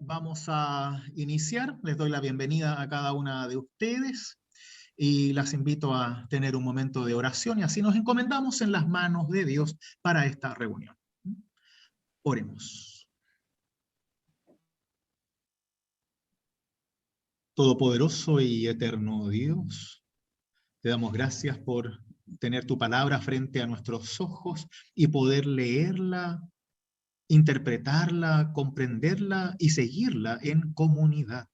Vamos a iniciar. Les doy la bienvenida a cada una de ustedes y las invito a tener un momento de oración y así nos encomendamos en las manos de Dios para esta reunión. Oremos. Todopoderoso y eterno Dios, te damos gracias por tener tu palabra frente a nuestros ojos y poder leerla, interpretarla, comprenderla y seguirla en comunidad.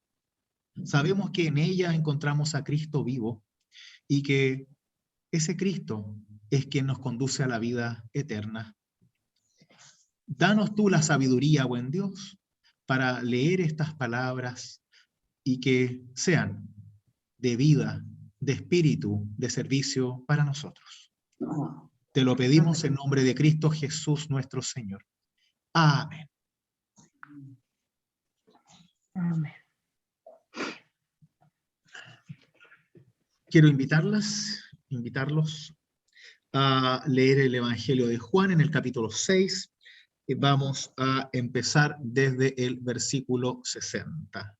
Sabemos que en ella encontramos a Cristo vivo y que ese Cristo es quien nos conduce a la vida eterna. Danos tú la sabiduría, buen Dios, para leer estas palabras y que sean de vida, de espíritu, de servicio para nosotros. Te lo pedimos en nombre de Cristo Jesús nuestro Señor. Amén. Amén. Quiero invitarlos a leer el Evangelio de Juan en el capítulo 6. Vamos a empezar desde el versículo 60.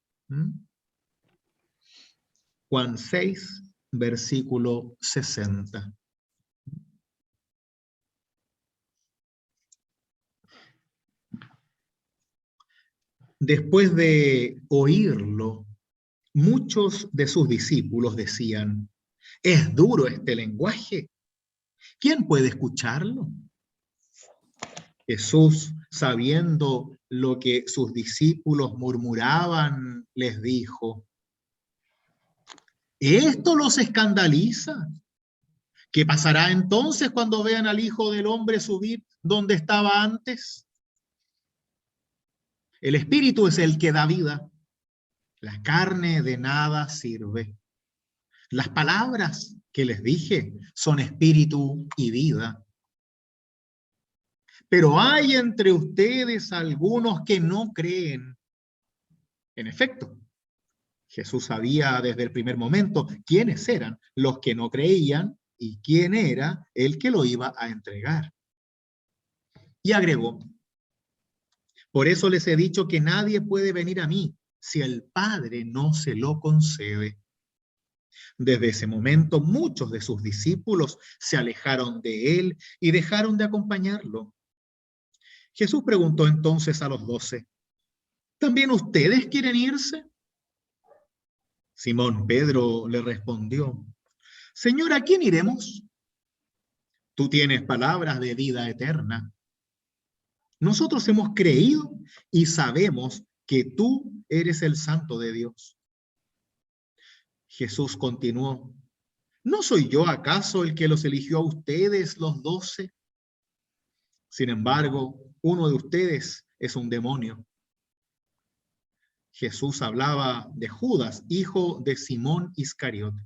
Juan 6, versículo 60. Después de oírlo, muchos de sus discípulos decían: ¿es duro este lenguaje? ¿Quién puede escucharlo? Jesús, sabiendo lo que sus discípulos murmuraban, les dijo: ¿esto los escandaliza? ¿Qué pasará entonces cuando vean al Hijo del Hombre subir donde estaba antes? El Espíritu es el que da vida. La carne de nada sirve. Las palabras que les dije son espíritu y vida. Pero hay entre ustedes algunos que no creen. En efecto, Jesús sabía desde el primer momento quiénes eran los que no creían y quién era el que lo iba a entregar. Y agregó: por eso les he dicho que nadie puede venir a mí si el Padre no se lo concede. Desde ese momento, muchos de sus discípulos se alejaron de él y dejaron de acompañarlo. Jesús preguntó entonces a los 12, ¿también ustedes quieren irse? Simón Pedro le respondió: Señor, ¿a quién iremos? Tú tienes palabras de vida eterna. Nosotros hemos creído y sabemos que tú eres el Santo de Dios. Jesús continuó: ¿no soy yo acaso el que los eligió a ustedes, los 12? Sin embargo, uno de ustedes es un demonio. Jesús hablaba de Judas, hijo de Simón Iscariote,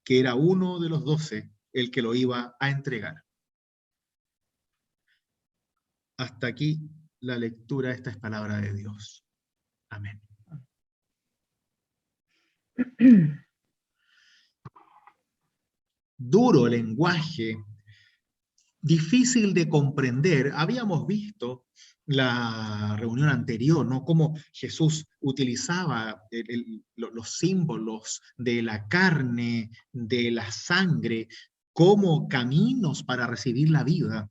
que era uno de los 12, el que lo iba a entregar. Hasta aquí la lectura, esta es palabra de Dios. Amén. Duro lenguaje, difícil de comprender. Habíamos visto la reunión anterior, ¿no? Cómo Jesús utilizaba los símbolos de la carne, de la sangre, como caminos para recibir la vida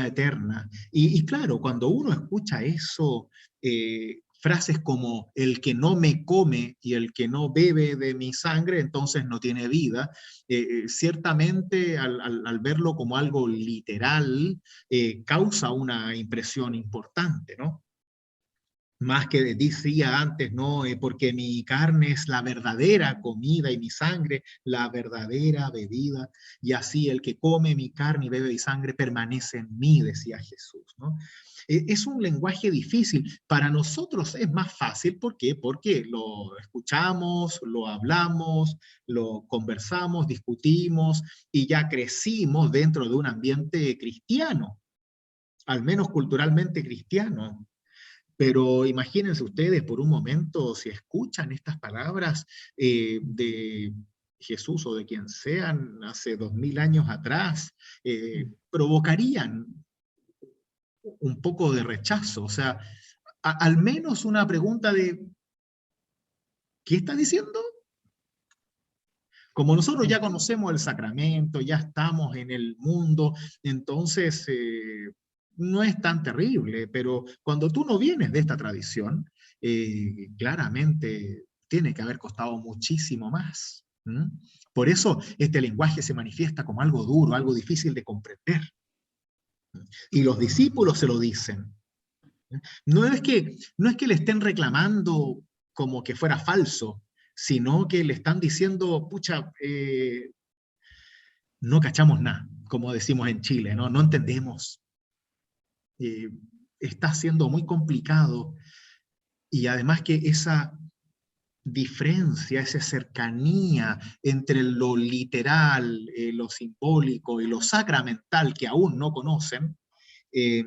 eterna. Y claro, cuando uno escucha eso, frases como el que no me come y el que no bebe de mi sangre, entonces no tiene vida, ciertamente al verlo como algo literal, causa una impresión importante, ¿no? Más que decía antes, ¿no? Porque mi carne es la verdadera comida y mi sangre la verdadera bebida, y así el que come mi carne y bebe mi sangre permanece en mí, decía Jesús, ¿no? Es un lenguaje difícil. Para nosotros es más fácil, ¿por qué? Porque lo escuchamos, lo hablamos, lo conversamos, discutimos, y ya crecimos dentro de un ambiente cristiano, al menos culturalmente cristiano. Pero imagínense ustedes por un momento, si escuchan estas palabras de Jesús o de quien sean hace 2000 años atrás, provocarían un poco de rechazo. O sea, al menos una pregunta de, ¿qué está diciendo? Como nosotros ya conocemos el sacramento, ya estamos en el mundo, entonces no es tan terrible, pero cuando tú no vienes de esta tradición, claramente tiene que haber costado muchísimo más. ¿Mm? Por eso este lenguaje se manifiesta como algo duro, algo difícil de comprender. Y los discípulos se lo dicen. No es que le estén reclamando como que fuera falso, sino que le están diciendo, pucha, no cachamos nada, como decimos en Chile, no entendemos. Eh, Está siendo muy complicado y además que esa diferencia, esa cercanía entre lo literal, lo simbólico y lo sacramental que aún no conocen, eh,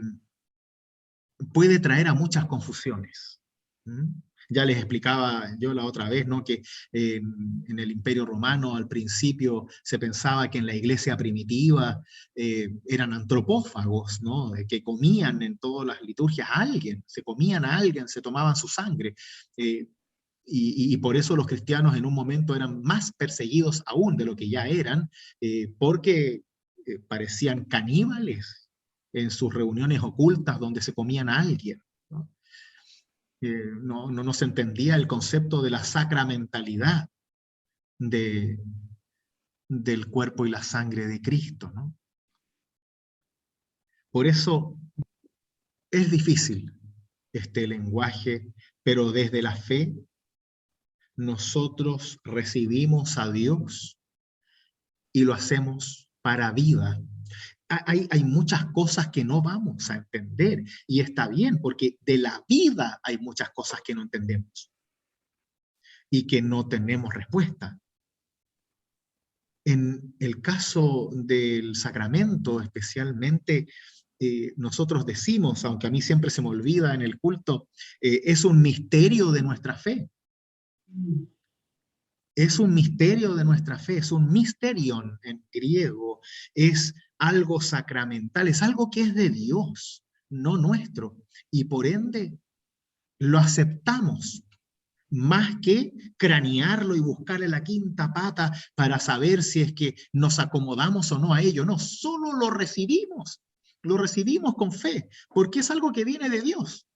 puede traer a muchas confusiones. ¿Mm? Ya les explicaba yo la otra vez, ¿no? Que en el Imperio Romano al principio se pensaba que en la iglesia primitiva eran antropófagos, ¿no? Que comían en todas las liturgias a alguien, se comían a alguien, se tomaban su sangre. Eh, y por eso los cristianos en un momento eran más perseguidos aún de lo que ya eran, porque parecían caníbales en sus reuniones ocultas donde se comían a alguien. ¿No? No se entendía el concepto de la sacramentalidad de, del cuerpo y la sangre de Cristo. ¿No? Por eso es difícil este lenguaje, pero desde la fe nosotros recibimos a Dios y lo hacemos para vida. Hay muchas cosas que no vamos a entender y está bien, porque de la vida hay muchas cosas que no entendemos y que no tenemos respuesta. En el caso del sacramento, especialmente, nosotros decimos, aunque a mí siempre se me olvida en el culto, es un misterio de nuestra fe. Es un misterio de nuestra fe, es un mysterion en griego, es algo sacramental, es algo que es de Dios, no nuestro, y por ende lo aceptamos, más que cranearlo y buscarle la quinta pata para saber si es que nos acomodamos o no a ello, no, solo lo recibimos con fe, porque es algo que viene de Dios,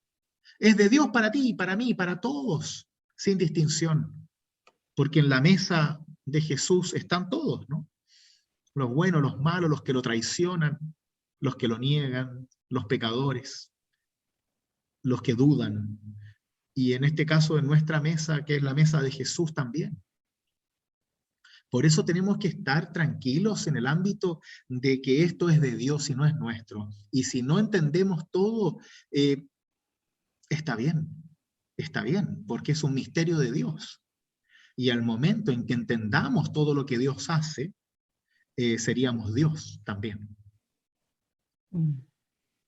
es de Dios para ti, para mí, para todos, sin distinción. Porque en la mesa de Jesús están todos, ¿no? Los buenos, los malos, los que lo traicionan, los que lo niegan, los pecadores, los que dudan. Y en este caso, en nuestra mesa, que es la mesa de Jesús también. Por eso tenemos que estar tranquilos en el ámbito de que esto es de Dios y no es nuestro. Y si no entendemos todo, está bien, porque es un misterio de Dios. Y al momento en que entendamos todo lo que Dios hace, seríamos Dios también.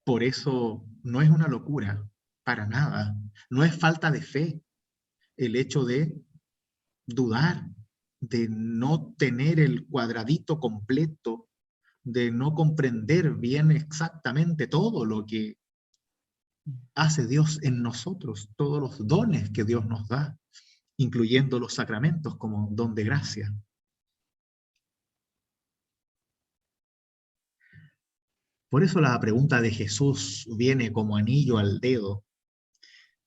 Por eso no es una locura, para nada. No es falta de fe el hecho de dudar, de no tener el cuadradito completo, de no comprender bien exactamente todo lo que hace Dios en nosotros, todos los dones que Dios nos da, incluyendo los sacramentos como don de gracia. Por eso la pregunta de Jesús viene como anillo al dedo,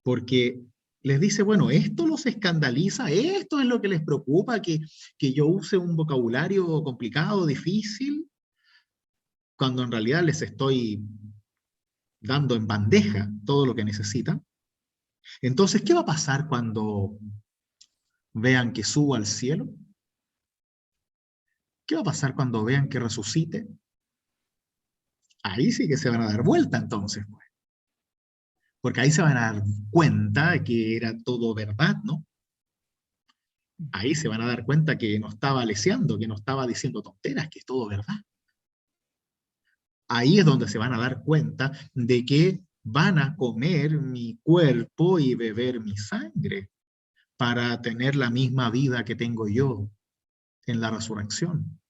porque les dice, bueno, esto los escandaliza, esto es lo que les preocupa, que yo use un vocabulario complicado, difícil, cuando en realidad les estoy dando en bandeja todo lo que necesitan. Entonces, ¿qué va a pasar cuando vean que subo al cielo? ¿Qué va a pasar cuando vean que resucite? Ahí sí que se van a dar vuelta entonces, pues. Porque ahí se van a dar cuenta de que era todo verdad, ¿no? Ahí se van a dar cuenta que no estaba leseando, que no estaba diciendo tonteras, que es todo verdad. Ahí es donde se van a dar cuenta de que van a comer mi cuerpo y beber mi sangre para tener la misma vida que tengo yo en la resurrección.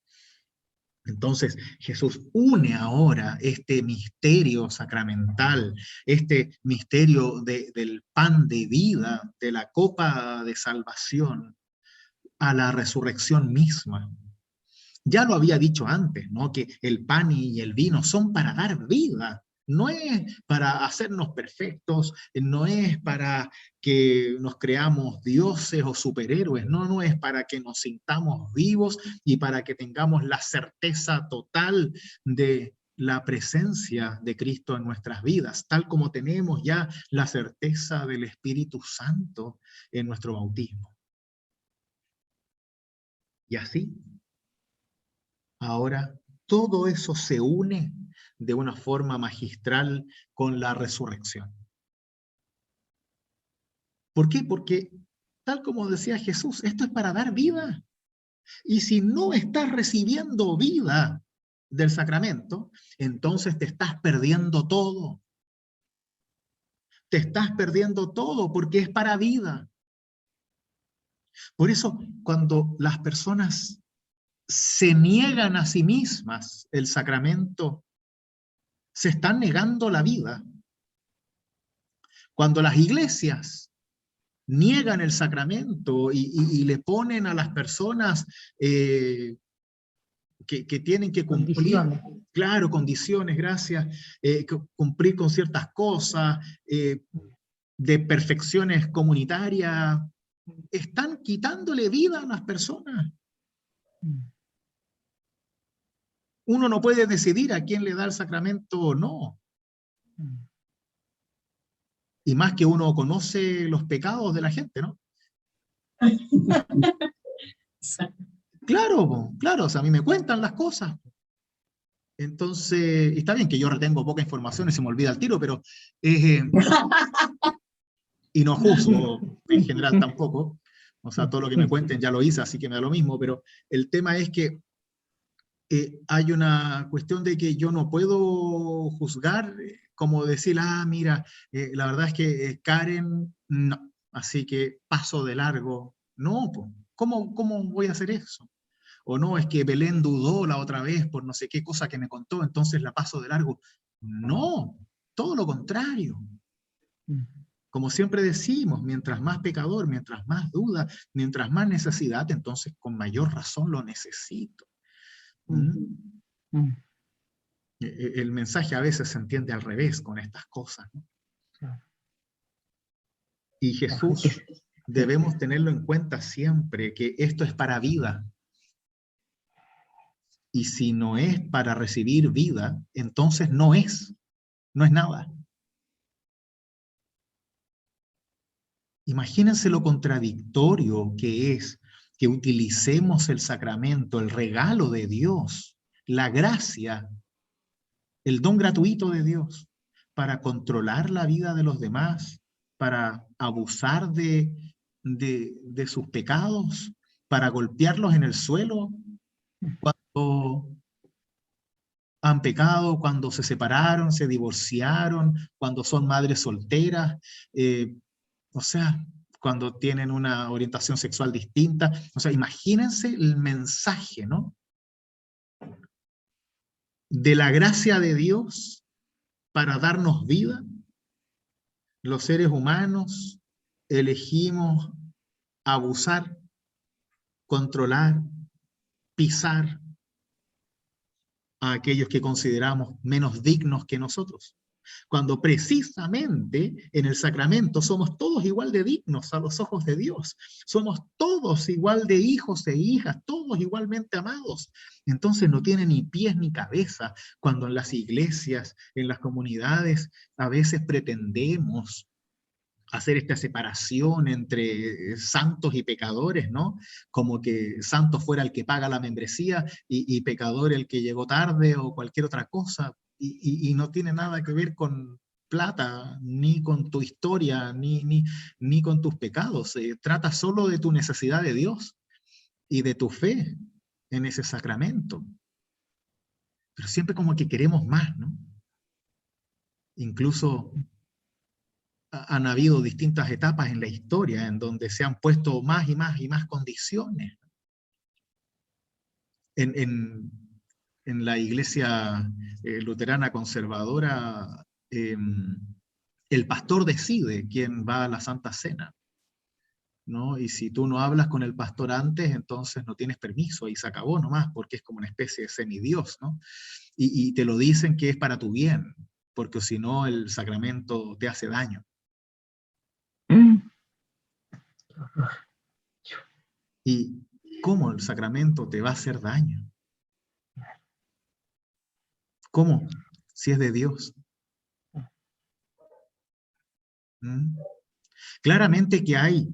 Entonces Jesús une ahora este misterio sacramental, este misterio del pan de vida, de la copa de salvación, a la resurrección misma. Ya lo había dicho antes, ¿no? Que el pan y el vino son para dar vida. No es para hacernos perfectos, no es para que nos creamos dioses o superhéroes, no es para que nos sintamos vivos y para que tengamos la certeza total de la presencia de Cristo en nuestras vidas, tal como tenemos ya la certeza del Espíritu Santo en nuestro bautismo. Y así, ahora, todo eso se une de una forma magistral con la resurrección. ¿Por qué? Porque, tal como decía Jesús, esto es para dar vida. Y si no estás recibiendo vida del sacramento, entonces te estás perdiendo todo. Te estás perdiendo todo porque es para vida. Por eso, cuando las personas se niegan a sí mismas el sacramento, se están negando la vida. Cuando las iglesias niegan el sacramento y le ponen a las personas que tienen que cumplir, condiciones. claro, condiciones, gracias, cumplir con ciertas cosas, de perfecciones comunitarias, están quitándole vida a las personas. Uno no puede decidir a quién le da el sacramento o no. Y más que uno conoce los pecados de la gente, ¿no? Claro, claro, o sea, a mí me cuentan las cosas. Entonces, está bien que yo retengo poca información y se me olvida el tiro, pero y no juzgo en general tampoco. O sea, todo lo que me cuenten ya lo hice, así que me da lo mismo, pero el tema es que hay una cuestión de que yo no puedo juzgar, como decir, ah, mira, la verdad es que Karen, no, así que paso de largo. No, pues, ¿cómo voy a hacer eso? O no, es que Belén dudó la otra vez por no sé qué cosa que me contó, entonces la paso de largo. No, todo lo contrario. Como siempre decimos, mientras más pecador, mientras más duda, mientras más necesidad, entonces con mayor razón lo necesito. El mensaje a veces se entiende al revés con estas cosas, ¿no? Y Jesús, debemos tenerlo en cuenta siempre, que esto es para vida. Y si no es para recibir vida, entonces no es nada. Imagínense lo contradictorio que es que utilicemos el sacramento, el regalo de Dios, la gracia, el don gratuito de Dios, para controlar la vida de los demás, para abusar de sus pecados, para golpearlos en el suelo cuando han pecado, cuando se separaron, se divorciaron, cuando son madres solteras, o sea, cuando tienen una orientación sexual distinta. O sea, imagínense el mensaje, ¿no? De la gracia de Dios para darnos vida. Los seres humanos elegimos abusar, controlar, pisar a aquellos que consideramos menos dignos que nosotros, cuando precisamente en el sacramento somos todos igual de dignos a los ojos de Dios, somos todos igual de hijos e hijas, todos igualmente amados. Entonces no tiene ni pies ni cabeza cuando en las iglesias, en las comunidades, a veces pretendemos hacer esta separación entre santos y pecadores, ¿no? Como que santo fuera el que paga la membresía y pecador el que llegó tarde o cualquier otra cosa, y no tiene nada que ver con plata, ni con tu historia, ni con tus pecados. Trata solo de tu necesidad de Dios y de tu fe en ese sacramento. Pero siempre como que queremos más, ¿no? Incluso han habido distintas etapas en la historia en donde se han puesto más y más y más condiciones. En en la iglesia luterana conservadora, el pastor decide quién va a la Santa Cena, ¿no? Y si tú no hablas con el pastor antes, entonces no tienes permiso y se acabó nomás, porque es como una especie de semidios, ¿no? Y te lo dicen que es para tu bien, porque si no el sacramento te hace daño. Mm. ¿Y cómo el sacramento te va a hacer daño? ¿Cómo? Si es de Dios. ¿Mm? Claramente que hay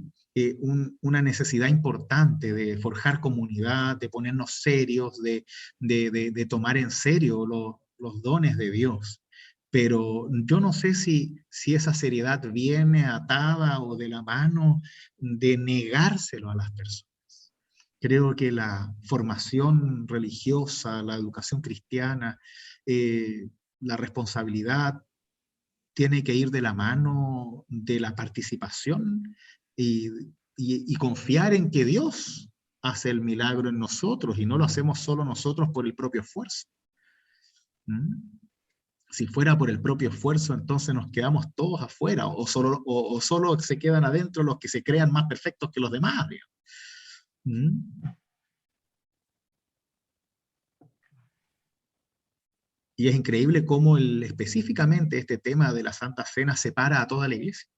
una necesidad importante de forjar comunidad, de ponernos serios, de tomar en serio los dones de Dios. Pero yo no sé si esa seriedad viene atada o de la mano de negárselo a las personas. Creo que la formación religiosa, la educación cristiana, la responsabilidad tiene que ir de la mano de la participación y, y confiar en que Dios hace el milagro en nosotros y no lo hacemos solo nosotros por el propio esfuerzo. ¿Mm? Si fuera por el propio esfuerzo, entonces nos quedamos todos afuera o solo se quedan adentro los que se crean más perfectos que los demás. ¿Mm? Y es increíble cómo específicamente este tema de la Santa Cena separa a toda la iglesia.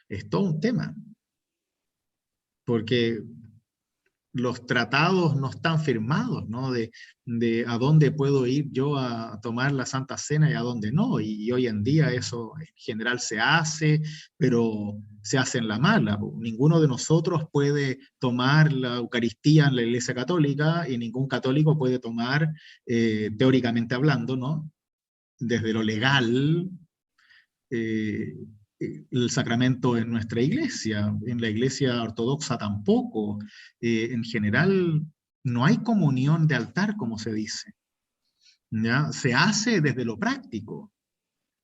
Es todo un tema, porque los tratados no están firmados, ¿no? De a dónde puedo ir yo a tomar la Santa Cena y a dónde no. Y hoy en día eso en general se hace, pero se hace en la mala. Ninguno de nosotros puede tomar la Eucaristía en la Iglesia Católica y ningún católico puede tomar, teóricamente hablando, ¿no? Desde lo legal, eh, el sacramento en nuestra iglesia, en la iglesia ortodoxa tampoco. En general, no hay comunión de altar, como se dice. ¿Ya? Se hace desde lo práctico,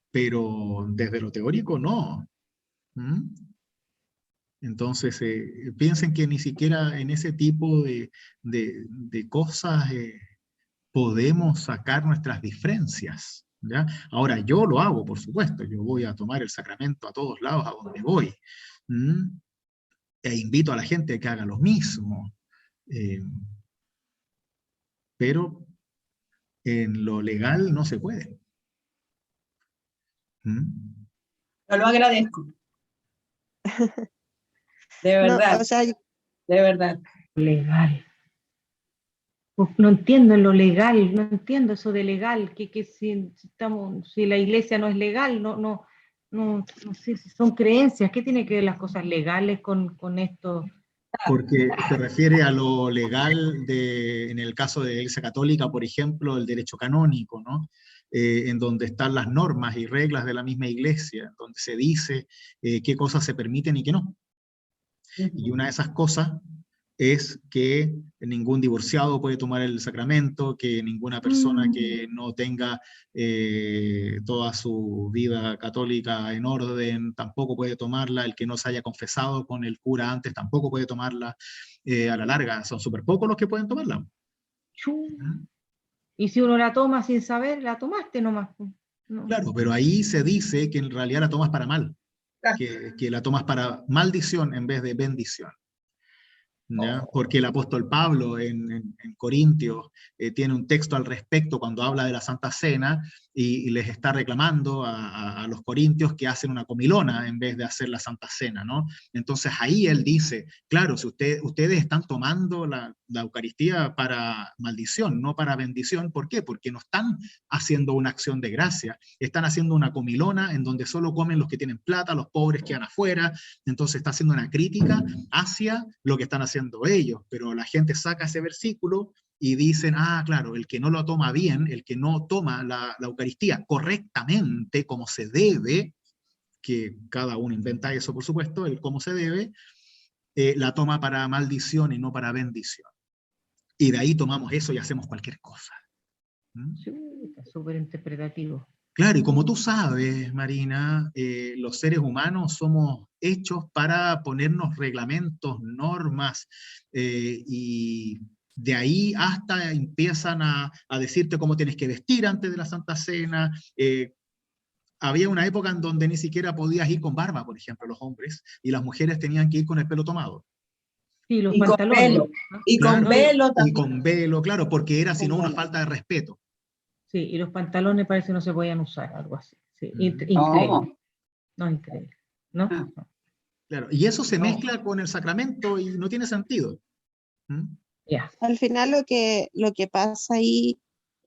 pero desde lo teórico no. ¿Mm? Entonces, piensen que ni siquiera en ese tipo de cosas podemos sacar nuestras diferencias. ¿Ya? Ahora, yo lo hago, por supuesto, yo voy a tomar el sacramento a todos lados a donde voy. ¿Mm? E invito a la gente a que haga lo mismo. Eh, pero en lo legal no se puede. ¿Mm? Yo lo agradezco. De No, verdad, o sea, de verdad. legal. Pues no entiendo lo legal, no entiendo eso de legal, que si la iglesia no es legal, no sé si son creencias, ¿qué tiene que ver las cosas legales con esto? Porque se refiere a lo legal en el caso de la Iglesia Católica, por ejemplo, el derecho canónico, ¿no? En donde están las normas y reglas de la misma Iglesia, donde se dice qué cosas se permiten y qué no. Y una de esas cosas es que ningún divorciado puede tomar el sacramento, que ninguna persona que no tenga toda su vida católica en orden tampoco puede tomarla, el que no se haya confesado con el cura antes tampoco puede tomarla. A la larga son súper pocos los que pueden tomarla. ¿Mm? Y si uno la toma sin saber, la tomaste nomás. No. Claro, pero ahí se dice que en realidad la tomas para mal, que la tomas para maldición en vez de bendición. ¿Ya? Porque el apóstol Pablo en Corintios tiene un texto al respecto cuando habla de la Santa Cena y les está reclamando a los corintios que hacen una comilona en vez de hacer la Santa Cena, ¿no? Entonces ahí él dice, claro, si ustedes están tomando la Eucaristía para maldición, no para bendición, ¿por qué? Porque no están haciendo una acción de gracia, están haciendo una comilona en donde solo comen los que tienen plata, los pobres quedan afuera, entonces está haciendo una crítica hacia lo que están haciendo ellos, pero la gente saca ese versículo y dicen, ah, claro, el que no lo toma bien, el que no toma la Eucaristía correctamente, como se debe, que cada uno inventa eso, por supuesto, el cómo se debe, la toma para maldición y no para bendición. Y de ahí tomamos eso y hacemos cualquier cosa. ¿Mm? Sí, está súper interpretativo. Claro, y como tú sabes, Marina, los seres humanos somos hechos para ponernos reglamentos, normas, y De ahí hasta empiezan a decirte cómo tienes que vestir antes de la Santa Cena. Había una época en donde ni siquiera podías ir con barba, por ejemplo, los hombres, y las mujeres tenían que ir con el pelo tomado. Sí, los Y con pantalones, velo. ¿no? Y con Claro, velo y también. con velo, claro, porque era Con sino una velo. falta de respeto. Sí, y los pantalones parece que no se podían usar, algo así. Sí, No. increíble. No, increíble. ¿No? Ah, No. Claro, y eso se no. mezcla con el sacramento y no tiene sentido. ¿Mm? Ya. Al final lo que pasa ahí,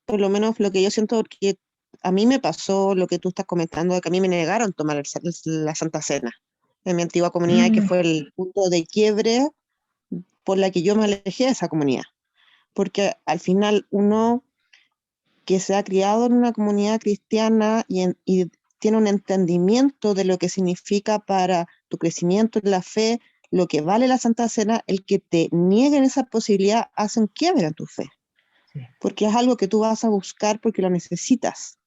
por lo menos lo que yo siento, porque a mí me pasó lo que tú estás comentando, de que a mí me negaron tomar la Santa Cena en mi antigua comunidad, que fue el punto de quiebre por la que yo me alejé de esa comunidad. Porque al final uno que se ha criado en una comunidad cristiana y tiene un entendimiento de lo que significa para tu crecimiento en la fe, lo que vale la Santa Cena, el que te nieguen esa posibilidad hace un quiebre en tu fe, Sí. porque es algo que tú vas a buscar porque lo necesitas.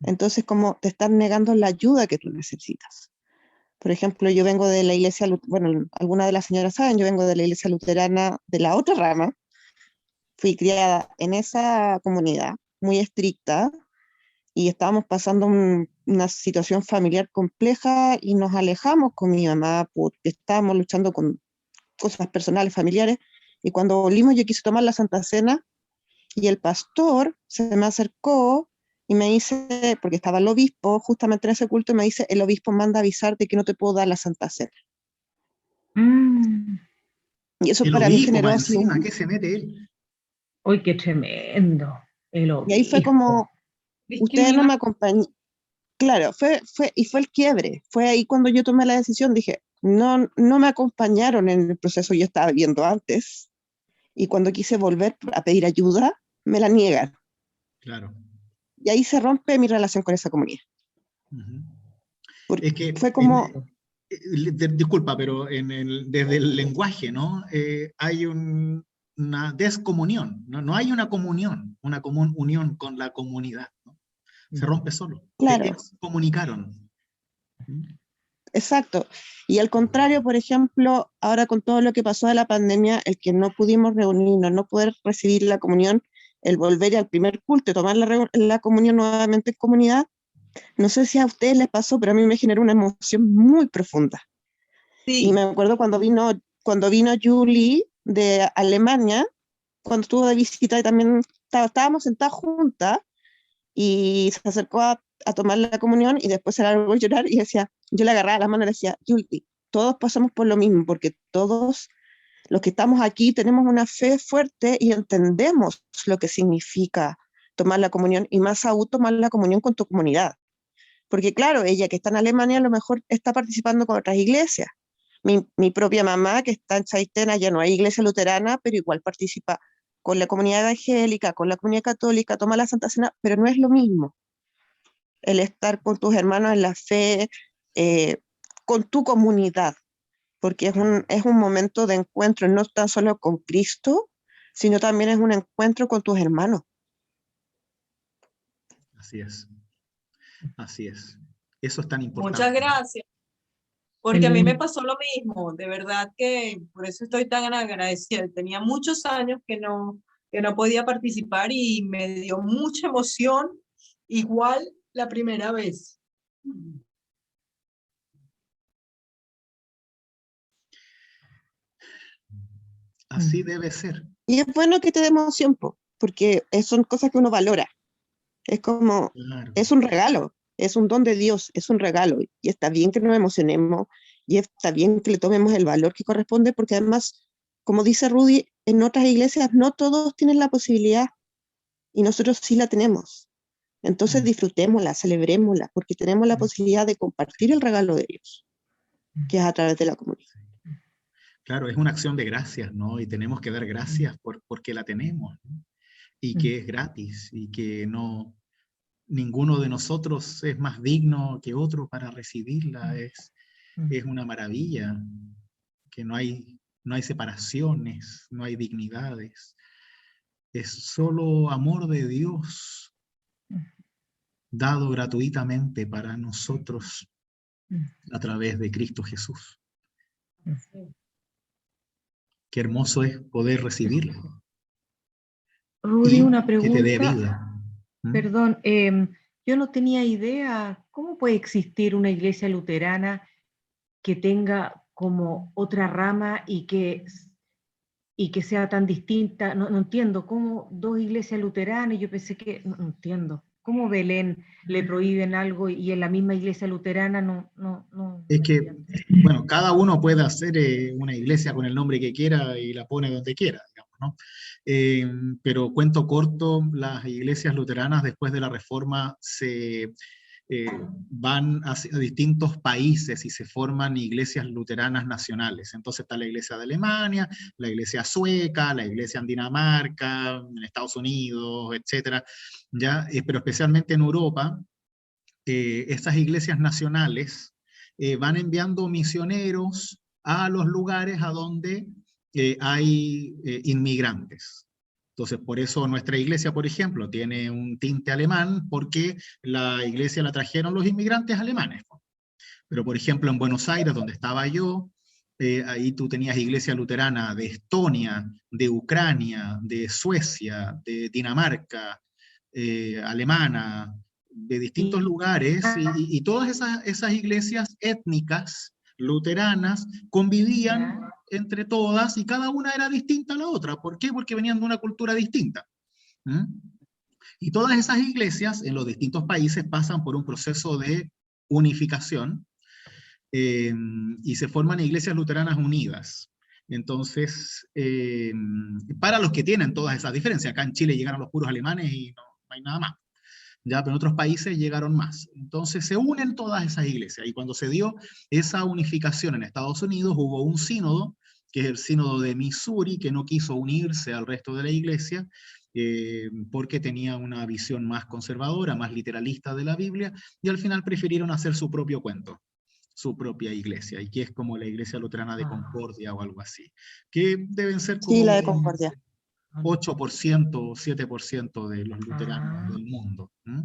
Entonces, como te están negando la ayuda que tú necesitas. Por ejemplo, yo vengo de la iglesia, bueno, algunas de las señoras saben, yo vengo de la iglesia luterana de la otra rama, fui criada en esa comunidad muy estricta y estábamos pasando una situación familiar compleja y nos alejamos con mi mamá porque estábamos luchando con cosas personales, familiares, y cuando volvimos yo quise tomar la Santa Cena y el pastor se me acercó y me dice, porque estaba el obispo justamente en ese culto, y me dice, el obispo manda avisarte que no te puedo dar la Santa Cena. Mm. Y eso El para mí obispo generó más así encima, ¿qué se mete él? Uy, qué tremendo. El y ahí fue obispo. como, ustedes no me acompañan. Claro, y fue el quiebre. Fue ahí cuando yo tomé la decisión. Dije, no, no me acompañaron en el proceso que yo estaba viviendo antes. Y cuando quise volver a pedir ayuda, me la niegan. Claro. Y ahí se rompe mi relación con esa comunidad. Ujú. Porque Es que, fue como, disculpa, pero desde el lenguaje, ¿no? Hay una descomunión, ¿no? No hay una comunión, una común unión con la comunidad, ¿no? Se rompe solo. Te claro, excomunicaron. ¿Mm? exacto. Y al contrario, por ejemplo, ahora con todo lo que pasó de la pandemia, el que no pudimos reunirnos, no poder recibir la comunión, el volver al primer culto y tomar la comunión nuevamente en comunidad, no sé si a ustedes les pasó, pero a mí me generó una emoción muy profunda. Y Sí. me acuerdo cuando vino Julie de Alemania, cuando estuvo de visita y también estábamos sentadas juntas y se acercó a tomar la comunión y después se largó a llorar y decía, yo le agarraba la mano y le decía, Julie, todos pasamos por lo mismo, porque todos los que estamos aquí tenemos una fe fuerte y entendemos lo que significa tomar la comunión y más aún tomar la comunión con tu comunidad. Porque claro, ella que está en Alemania a lo mejor está participando con otras iglesias. Mi propia mamá, que está en Chaitena, ya no hay iglesia luterana, pero igual participa con la comunidad evangélica, con la comunidad católica, toma la Santa Cena, pero no es lo mismo el estar con tus hermanos en la fe, eh, con tu comunidad, porque es un momento de encuentro, no tan solo con Cristo, sino también es un encuentro con tus hermanos. Así es. Así es. Eso es tan Muchas importante, ¿no? gracias. Qué Porque a mí me lindo. pasó lo mismo, de verdad que por eso estoy tan agradecida. Tenía muchos años que no podía participar y me dio mucha emoción, igual la primera vez. Así debe ser. Y es bueno que te dé emoción, porque son cosas que uno valora. Es como, Claro. es un regalo, es un don de Dios, es un regalo. Y está bien que nos emocionemos y está bien que le tomemos el valor que corresponde, porque además, como dice Rudy, en otras iglesias no todos tienen la posibilidad y nosotros sí la tenemos. Entonces disfrutémosla, celebrémosla, porque tenemos la posibilidad de compartir el regalo de Dios, que es a través de la comunidad. Claro, es una acción de gracias, ¿no? Y tenemos que dar gracias porque la tenemos, ¿no? Y que es gratis y que no, ninguno de nosotros es más digno que otro para recibirla. Es una maravilla, que no hay separaciones, no hay dignidades. Es solo amor de Dios dado gratuitamente para nosotros a través de Cristo Jesús. Qué hermoso es poder recibirlo. Rudy, y una que te dé pregunta, vida. ¿Mm? perdón, yo no tenía idea, ¿cómo puede existir una iglesia luterana que tenga como otra rama y que sea tan distinta? No, no entiendo, ¿cómo dos iglesias luteranas? Yo pensé que, no, no entiendo, ¿cómo Belén le prohíben algo y en la misma iglesia luterana Es no que, entiendo? bueno, cada uno puede hacer una iglesia con el nombre que quiera y la pone donde quiera, digamos, ¿no? Pero cuento corto, las iglesias luteranas después de la Reforma se van a distintos países y se forman iglesias luteranas nacionales. Entonces está la iglesia de Alemania, la iglesia sueca, la iglesia en Dinamarca, en Estados Unidos, etcétera, ¿ya? Pero especialmente en Europa, estas iglesias nacionales van enviando misioneros a los lugares a donde hay inmigrantes. Entonces, por eso nuestra iglesia, por ejemplo, tiene un tinte alemán, porque la iglesia la trajeron los inmigrantes alemanes. Pero, por ejemplo, en Buenos Aires, donde estaba yo, ahí tú tenías iglesia luterana de Estonia, de Ucrania, de Suecia, de Dinamarca, alemana, de distintos Y, lugares, y todas esas iglesias étnicas luteranas convivían ya, entre todas y cada una era distinta a la otra. ¿Por qué? Porque venían de una cultura distinta. ¿Mm? Y todas esas iglesias en los distintos países pasan por un proceso de unificación, eh, y se forman iglesias luteranas unidas. Entonces, para los que tienen todas esas diferencias, acá en Chile llegaron los puros alemanes y no hay nada más, ya, pero en otros países llegaron más. Entonces se unen todas esas iglesias, y cuando se dio esa unificación en Estados Unidos, hubo un sínodo, que es el sínodo de Missouri, que no quiso unirse al resto de la iglesia, porque tenía una visión más conservadora, más literalista de la Biblia, y al final prefirieron hacer su propio cuento, su propia iglesia, y que es como la iglesia luterana de Concordia o algo así, que deben ser Sí, como la de un Concordia. 8% o 7% de los luteranos ah, del mundo. ¿Mm?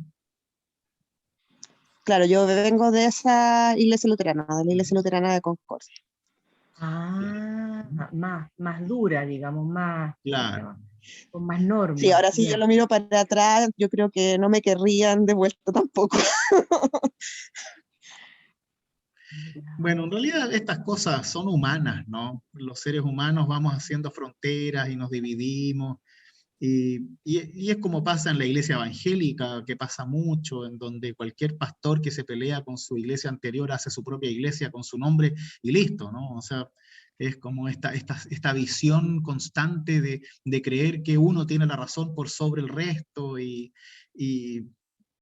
Claro, yo vengo de esa iglesia luterana, de la iglesia luterana de Concordia. más dura, digamos, más, ¿cómo se Claro. llama? Con más Sí, normas, ahora sí yo ya. lo miro para atrás, yo creo que no me querrían de vuelta tampoco. Bueno, en realidad estas cosas son humanas, ¿no? Los seres humanos vamos haciendo fronteras y nos dividimos. Y es como pasa en la iglesia evangélica, que pasa mucho, en donde cualquier pastor que se pelea con su iglesia anterior hace su propia iglesia con su nombre y listo, ¿no? O sea, es como esta visión constante de creer que uno tiene la razón por sobre el resto, y,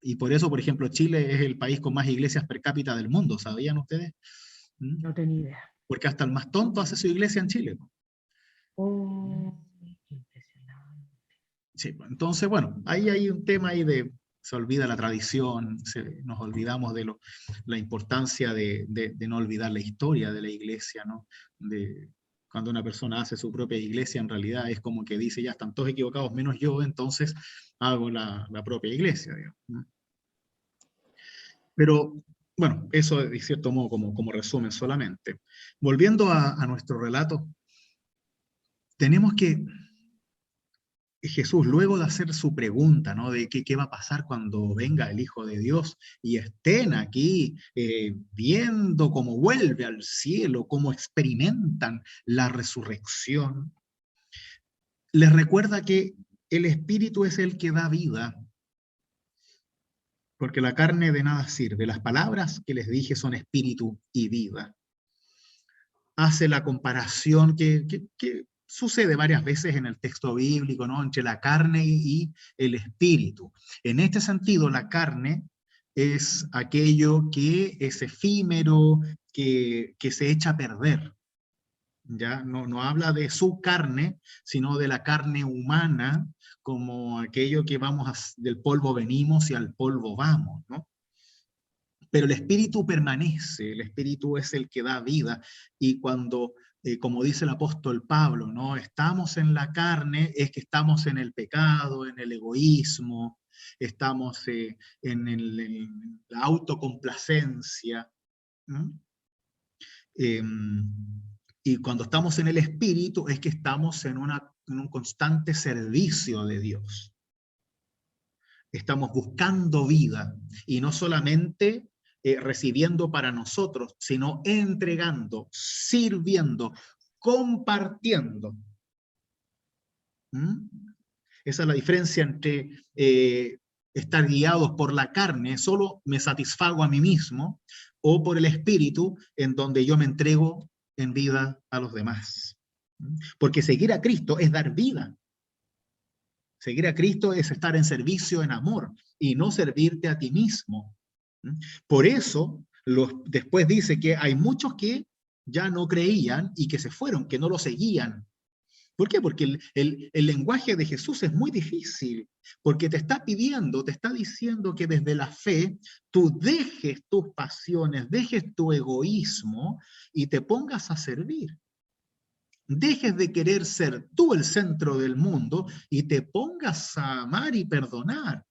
y por eso, por ejemplo, Chile es el país con más iglesias per cápita del mundo, ¿sabían ustedes? ¿Mm? No tenía idea. Porque hasta el más tonto hace su iglesia en Chile. Oh, qué impresionante. Sí, pues, entonces, bueno, ahí hay un tema ahí de, se olvida la tradición, nos olvidamos de la importancia de no olvidar la historia de la iglesia, ¿no? Cuando una persona hace su propia iglesia, en realidad es como que dice, ya están todos equivocados menos yo, entonces hago la propia iglesia, digamos, ¿no? Pero, bueno, eso de cierto modo como resumen solamente. Volviendo a nuestro relato, tenemos que Jesús, luego de hacer su pregunta, ¿no? De qué va a pasar cuando venga el Hijo de Dios y estén aquí viendo cómo vuelve al cielo, cómo experimentan la resurrección, les recuerda que el Espíritu es el que da vida, porque la carne de nada sirve. Las palabras que les dije son espíritu y vida. Hace la comparación que sucede varias veces en el texto bíblico, ¿no? Entre la carne y el espíritu. En este sentido, la carne es aquello que es efímero, que se echa a perder. ¿Ya? No habla de su carne, sino de la carne humana, como aquello que del polvo venimos y al polvo vamos, ¿no? Pero el espíritu permanece, el espíritu es el que da vida, y cuando, como dice el apóstol Pablo, ¿no? Estamos en la carne, es que estamos en el pecado, en el egoísmo, estamos en la autocomplacencia, ¿no? Y cuando estamos en el Espíritu es que estamos en un constante servicio de Dios. Estamos buscando vida y no solamente recibiendo para nosotros, sino entregando, sirviendo, compartiendo. ¿Mm? Esa es la diferencia entre estar guiados por la carne, solo me satisfago a mí mismo, o por el Espíritu, en donde yo me entrego en vida a los demás. Porque seguir a Cristo es dar vida. Seguir a Cristo es estar en servicio, en amor, y no servirte a ti mismo. Por eso, después dice que hay muchos que ya no creían y que se fueron, que no lo seguían. ¿Por qué? Porque el lenguaje de Jesús es muy difícil, porque te está pidiendo, te está diciendo que desde la fe tú dejes tus pasiones, dejes tu egoísmo y te pongas a servir. Dejes de querer ser tú el centro del mundo y te pongas a amar y perdonar,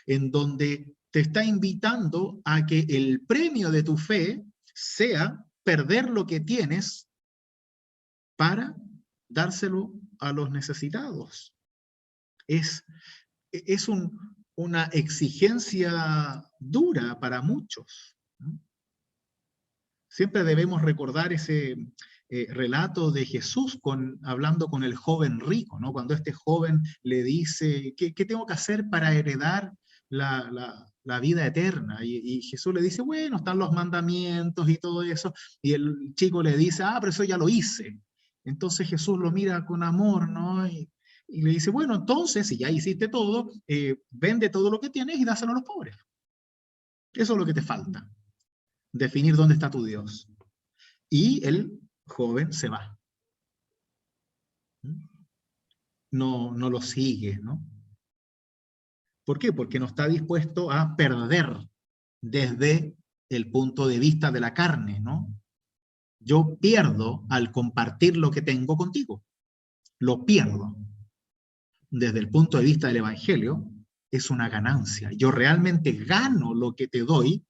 en donde te está invitando a que el premio de tu fe sea perder lo que tienes para dárselo a los necesitados. Es una exigencia dura para muchos, ¿no? Siempre debemos recordar ese relato de Jesús hablando con el joven rico, ¿no? Cuando este joven le dice, ¿qué tengo que hacer para heredar la vida eterna? Y Jesús le dice, bueno, están los mandamientos y todo eso, y el chico le dice, pero eso ya lo hice. Entonces Jesús lo mira con amor, ¿no? Y le dice, bueno, entonces, si ya hiciste todo, vende todo lo que tienes y dáselo a los pobres. Eso es lo que te falta. Definir dónde está tu Dios. Y el joven se va. No lo sigue, ¿no? ¿Por qué? Porque no está dispuesto a perder desde el punto de vista de la carne, ¿no? Yo pierdo al compartir lo que tengo contigo. Lo pierdo. Desde el punto de vista del Evangelio, es una ganancia. Yo realmente gano lo que te doy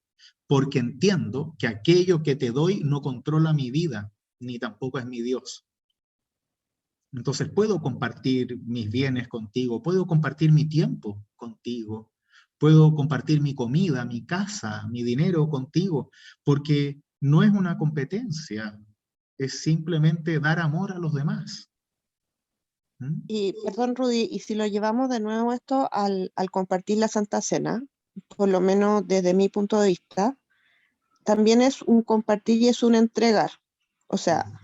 porque entiendo que aquello que te doy no controla mi vida, ni tampoco es mi Dios. Entonces puedo compartir mis bienes contigo, puedo compartir mi tiempo contigo, puedo compartir mi comida, mi casa, mi dinero contigo, porque no es una competencia, es simplemente dar amor a los demás. Y perdón, Rudy, y si lo llevamos de nuevo esto al compartir la Santa Cena, por lo menos desde mi punto de vista, también es un compartir y es un entregar. O sea,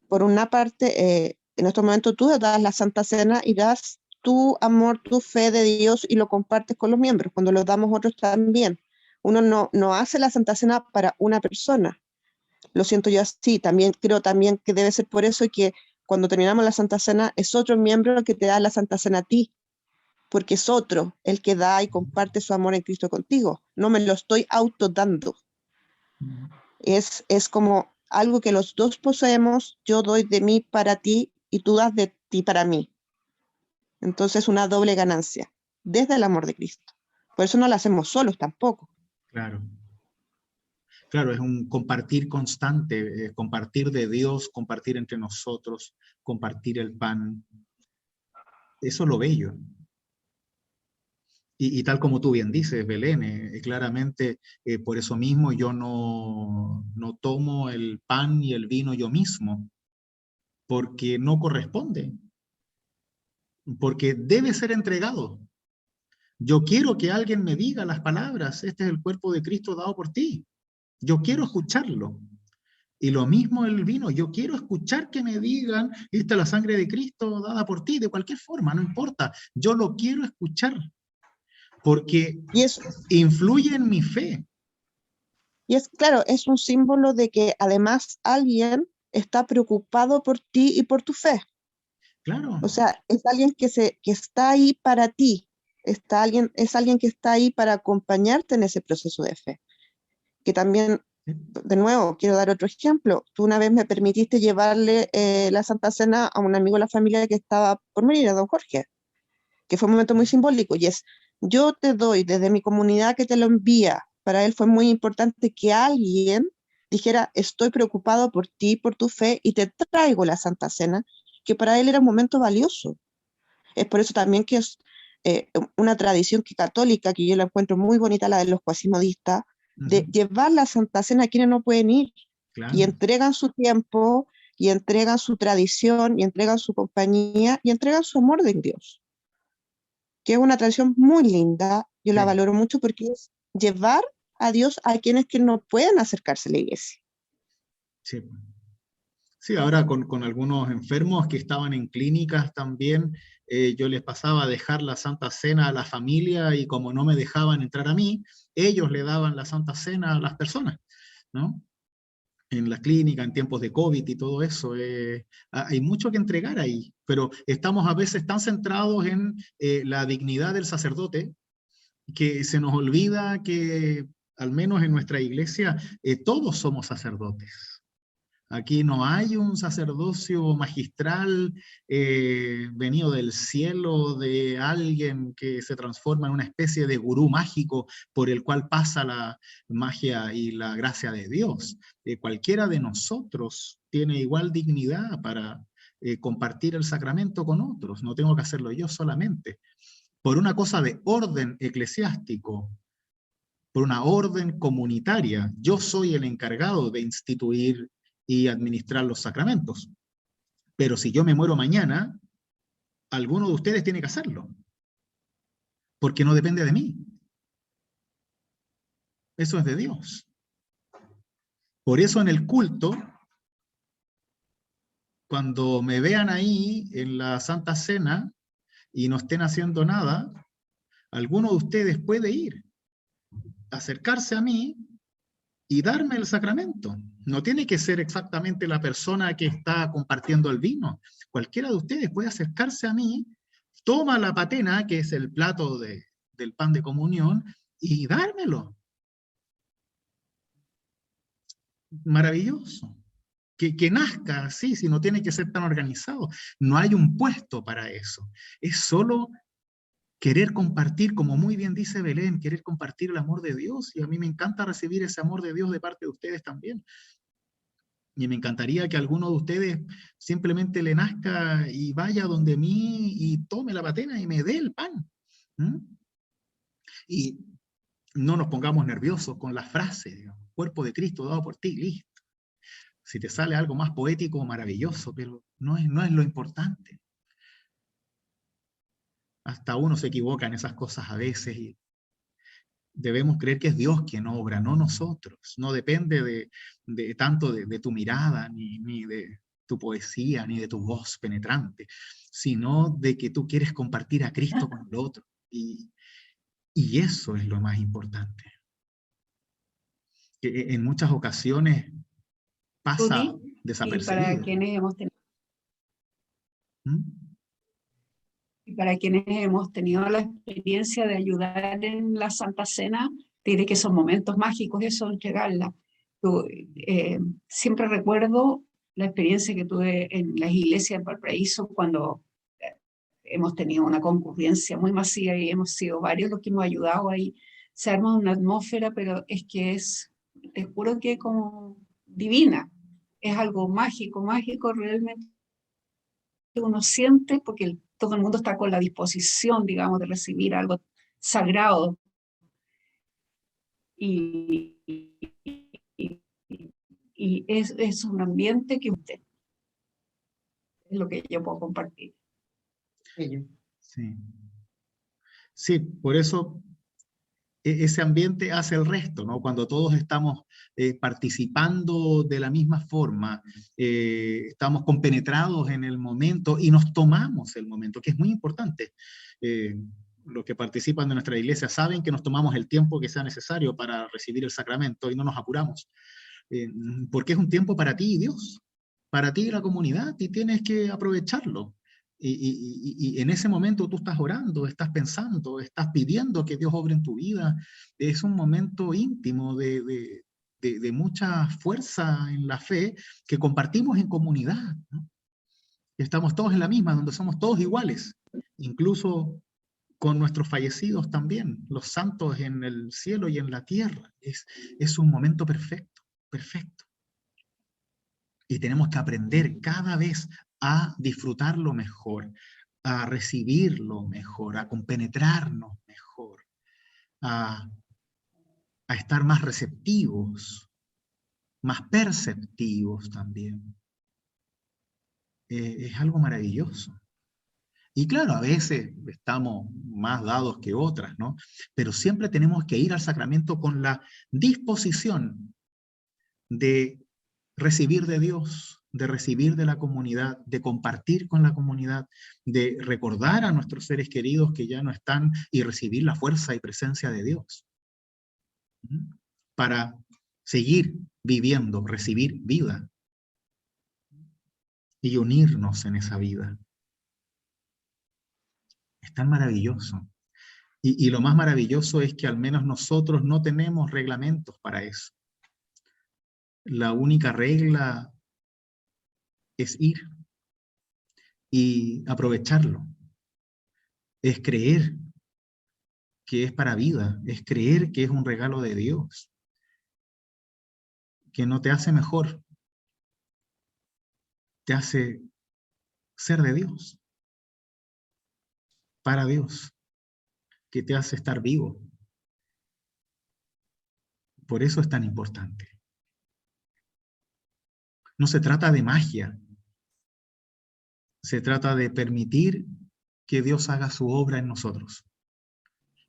por una parte, en estos momentos tú das la Santa Cena y das tu amor, tu fe de Dios y lo compartes con los miembros. Cuando lo damos otros también. Uno no hace la Santa Cena para una persona. Lo siento yo así. También creo también que debe ser por eso que cuando terminamos la Santa Cena es otro miembro el que te da la Santa Cena a ti. Porque es otro el que da y comparte su amor en Cristo contigo. No me lo estoy autodando. Es como algo que los dos poseemos, yo doy de mí para ti y tú das de ti para mí. Entonces una doble ganancia, desde el amor de Cristo. Por eso no lo hacemos solos tampoco. Claro. Claro, es un compartir constante, compartir de Dios, compartir entre nosotros, compartir el pan. Eso es lo bello. Y tal como tú bien dices, Belén, claramente por eso mismo yo no tomo el pan y el vino yo mismo, porque no corresponde, porque debe ser entregado. Yo quiero que alguien me diga las palabras, este es el cuerpo de Cristo dado por ti. Yo quiero escucharlo. Y lo mismo el vino, yo quiero escuchar que me digan, esta es la sangre de Cristo dada por ti, de cualquier forma, no importa. Yo lo quiero escuchar. Porque influye en mi fe. Y claro, es un símbolo de que además alguien está preocupado por ti y por tu fe. Claro. O sea, es alguien que está ahí para ti, es alguien que está ahí para acompañarte en ese proceso de fe. Que también, de nuevo, quiero dar otro ejemplo. Tú una vez me permitiste llevarle la Santa Cena a un amigo de la familia que estaba por morir, a don Jorge, que fue un momento muy simbólico, y yo te doy desde mi comunidad que te lo envía. Para él fue muy importante que alguien dijera, estoy preocupado por ti, por tu fe, y te traigo la Santa Cena, que para él era un momento valioso. Es por eso también que es una tradición católica, que yo la encuentro muy bonita, la de los cuasimodistas, de llevar la Santa Cena a quienes no pueden ir, Claro. y entregan su tiempo, y entregan su tradición, y entregan su compañía, y entregan su amor de Dios, que es una tradición muy linda. Yo la Sí. valoro mucho porque es llevar a Dios a quienes que no pueden acercarse a la iglesia. Sí. Sí, ahora con algunos enfermos que estaban en clínicas también, yo les pasaba a dejar la Santa Cena a la familia, y como no me dejaban entrar a mí, ellos le daban la Santa Cena a las personas, ¿no? En la clínica, en tiempos de COVID y todo eso, hay mucho que entregar ahí, pero estamos a veces tan centrados en la dignidad del sacerdote, que se nos olvida que, al menos en nuestra iglesia, todos somos sacerdotes. Aquí no hay un sacerdocio magistral venido del cielo, de alguien que se transforma en una especie de gurú mágico por el cual pasa la magia y la gracia de Dios. Cualquiera de nosotros tiene igual dignidad para compartir el sacramento con otros. No tengo que hacerlo yo solamente. Por una cosa de orden eclesiástico, por una orden comunitaria, yo soy el encargado de instituir y administrar los sacramentos. Pero si yo me muero mañana, alguno de ustedes tiene que hacerlo, porque no depende de mí. Eso es de Dios. Por eso en el culto, cuando me vean ahí en la Santa Cena y no estén haciendo nada, alguno de ustedes puede ir, acercarse a mí y darme el sacramento. No tiene que ser exactamente la persona que está compartiendo el vino. Cualquiera de ustedes puede acercarse a mí, toma la patena, que es el plato del pan de comunión, y dármelo. Maravilloso. Que nazca así, si no tiene que ser tan organizado. No hay un puesto para eso. Es solo querer compartir, como muy bien dice Belén, querer compartir el amor de Dios, y a mí me encanta recibir ese amor de Dios de parte de ustedes también. Y me encantaría que alguno de ustedes simplemente le nazca y vaya donde mí y tome la patena y me dé el pan. ¿Mm? Y no nos pongamos nerviosos con la frase, digamos, cuerpo de Cristo dado por ti, listo. Si te sale algo más poético, maravilloso, pero no es lo importante. Hasta uno se equivoca en esas cosas a veces, y debemos creer que es Dios quien obra, no nosotros. No depende tanto de tu mirada, ni de tu poesía, ni de tu voz penetrante, sino de que tú quieres compartir a Cristo con el otro. Y eso es lo más importante. Que en muchas ocasiones pasa Judy, desapercibido. Y para quienes hemos tenido... ¿Mm? Y para quienes hemos tenido la experiencia de ayudar en la Santa Cena, diré que son momentos mágicos, eso, entregarla. Siempre recuerdo la experiencia que tuve en las iglesias de Valparaíso cuando hemos tenido una concurrencia muy masiva y hemos sido varios los que hemos ayudado ahí. Se arma una atmósfera, pero es que te juro que como divina. Es algo mágico, mágico realmente. Uno siente porque todo el mundo está con la disposición, digamos, de recibir algo sagrado. Y es un ambiente que usted es lo que yo puedo compartir. Sí. Sí, por eso ese ambiente hace el resto, ¿no? Cuando todos estamos participando de la misma forma, estamos compenetrados en el momento y nos tomamos el momento, que es muy importante. Los que participan de nuestra iglesia saben que nos tomamos el tiempo que sea necesario para recibir el sacramento y no nos apuramos, porque es un tiempo para ti y Dios, para ti y la comunidad, y tienes que aprovecharlo. Y en ese momento tú estás orando, estás pensando, estás pidiendo que Dios obre en tu vida. Es un momento íntimo de mucha fuerza en la fe que compartimos en comunidad, ¿no? Estamos todos en la misma, donde somos todos iguales, incluso con nuestros fallecidos también, los santos en el cielo y en la tierra. Es un momento perfecto, perfecto. Y tenemos que aprender cada vez a disfrutarlo mejor, a recibirlo mejor, a compenetrarnos mejor, a estar más receptivos, más perceptivos también. Es algo maravilloso. Y claro, a veces estamos más dados que otras, ¿no? Pero siempre tenemos que ir al sacramento con la disposición de recibir de Dios, de recibir de la comunidad, de compartir con la comunidad, de recordar a nuestros seres queridos que ya no están y recibir la fuerza y presencia de Dios. Para seguir viviendo, recibir vida y unirnos en esa vida. Es tan maravilloso. Y lo más maravilloso es que al menos nosotros no tenemos reglamentos para eso. La única regla es ir y aprovecharlo. Es creer que es para vida, es creer que es un regalo de Dios, que no te hace mejor, te hace ser de Dios, para Dios, que te hace estar vivo. Por eso es tan importante. No se trata de magia, se trata de permitir que Dios haga su obra en nosotros.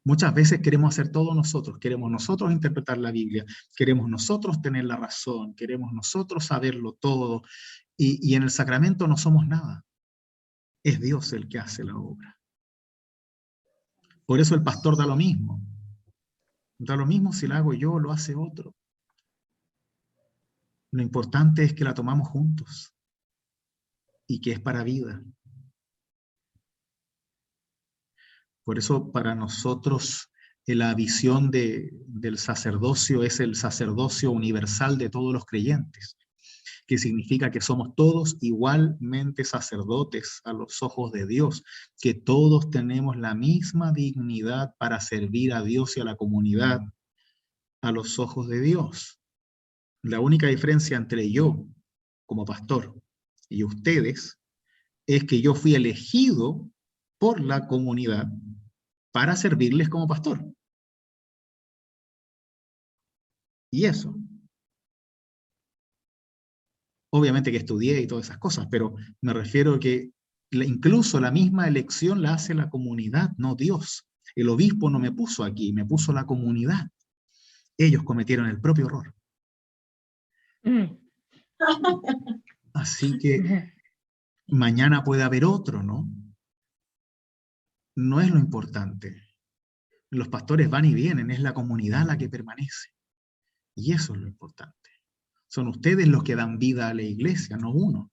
Muchas veces queremos hacer todo nosotros, queremos nosotros interpretar la Biblia, queremos nosotros tener la razón, queremos nosotros saberlo todo, y en el sacramento no somos nada. Es Dios el que hace la obra. Por eso el pastor da lo mismo. Da lo mismo si la hago yo o lo hace otro. Lo importante es que la tomamos juntos y que es para vida. Por eso para nosotros la visión del sacerdocio es el sacerdocio universal de todos los creyentes, que significa que somos todos igualmente sacerdotes a los ojos de Dios, que todos tenemos la misma dignidad para servir a Dios y a la comunidad a los ojos de Dios. La única diferencia entre yo, como pastor, y ustedes, es que yo fui elegido por la comunidad para servirles como pastor. Y eso. Obviamente que estudié y todas esas cosas, pero me refiero a que incluso la misma elección la hace la comunidad, no Dios. El obispo no me puso aquí, me puso la comunidad. Ellos cometieron el propio error. Así que mañana puede haber otro, ¿no? No es lo importante. Los pastores van y vienen, es la comunidad la que permanece. Y eso es lo importante. Son ustedes los que dan vida a la iglesia, no uno.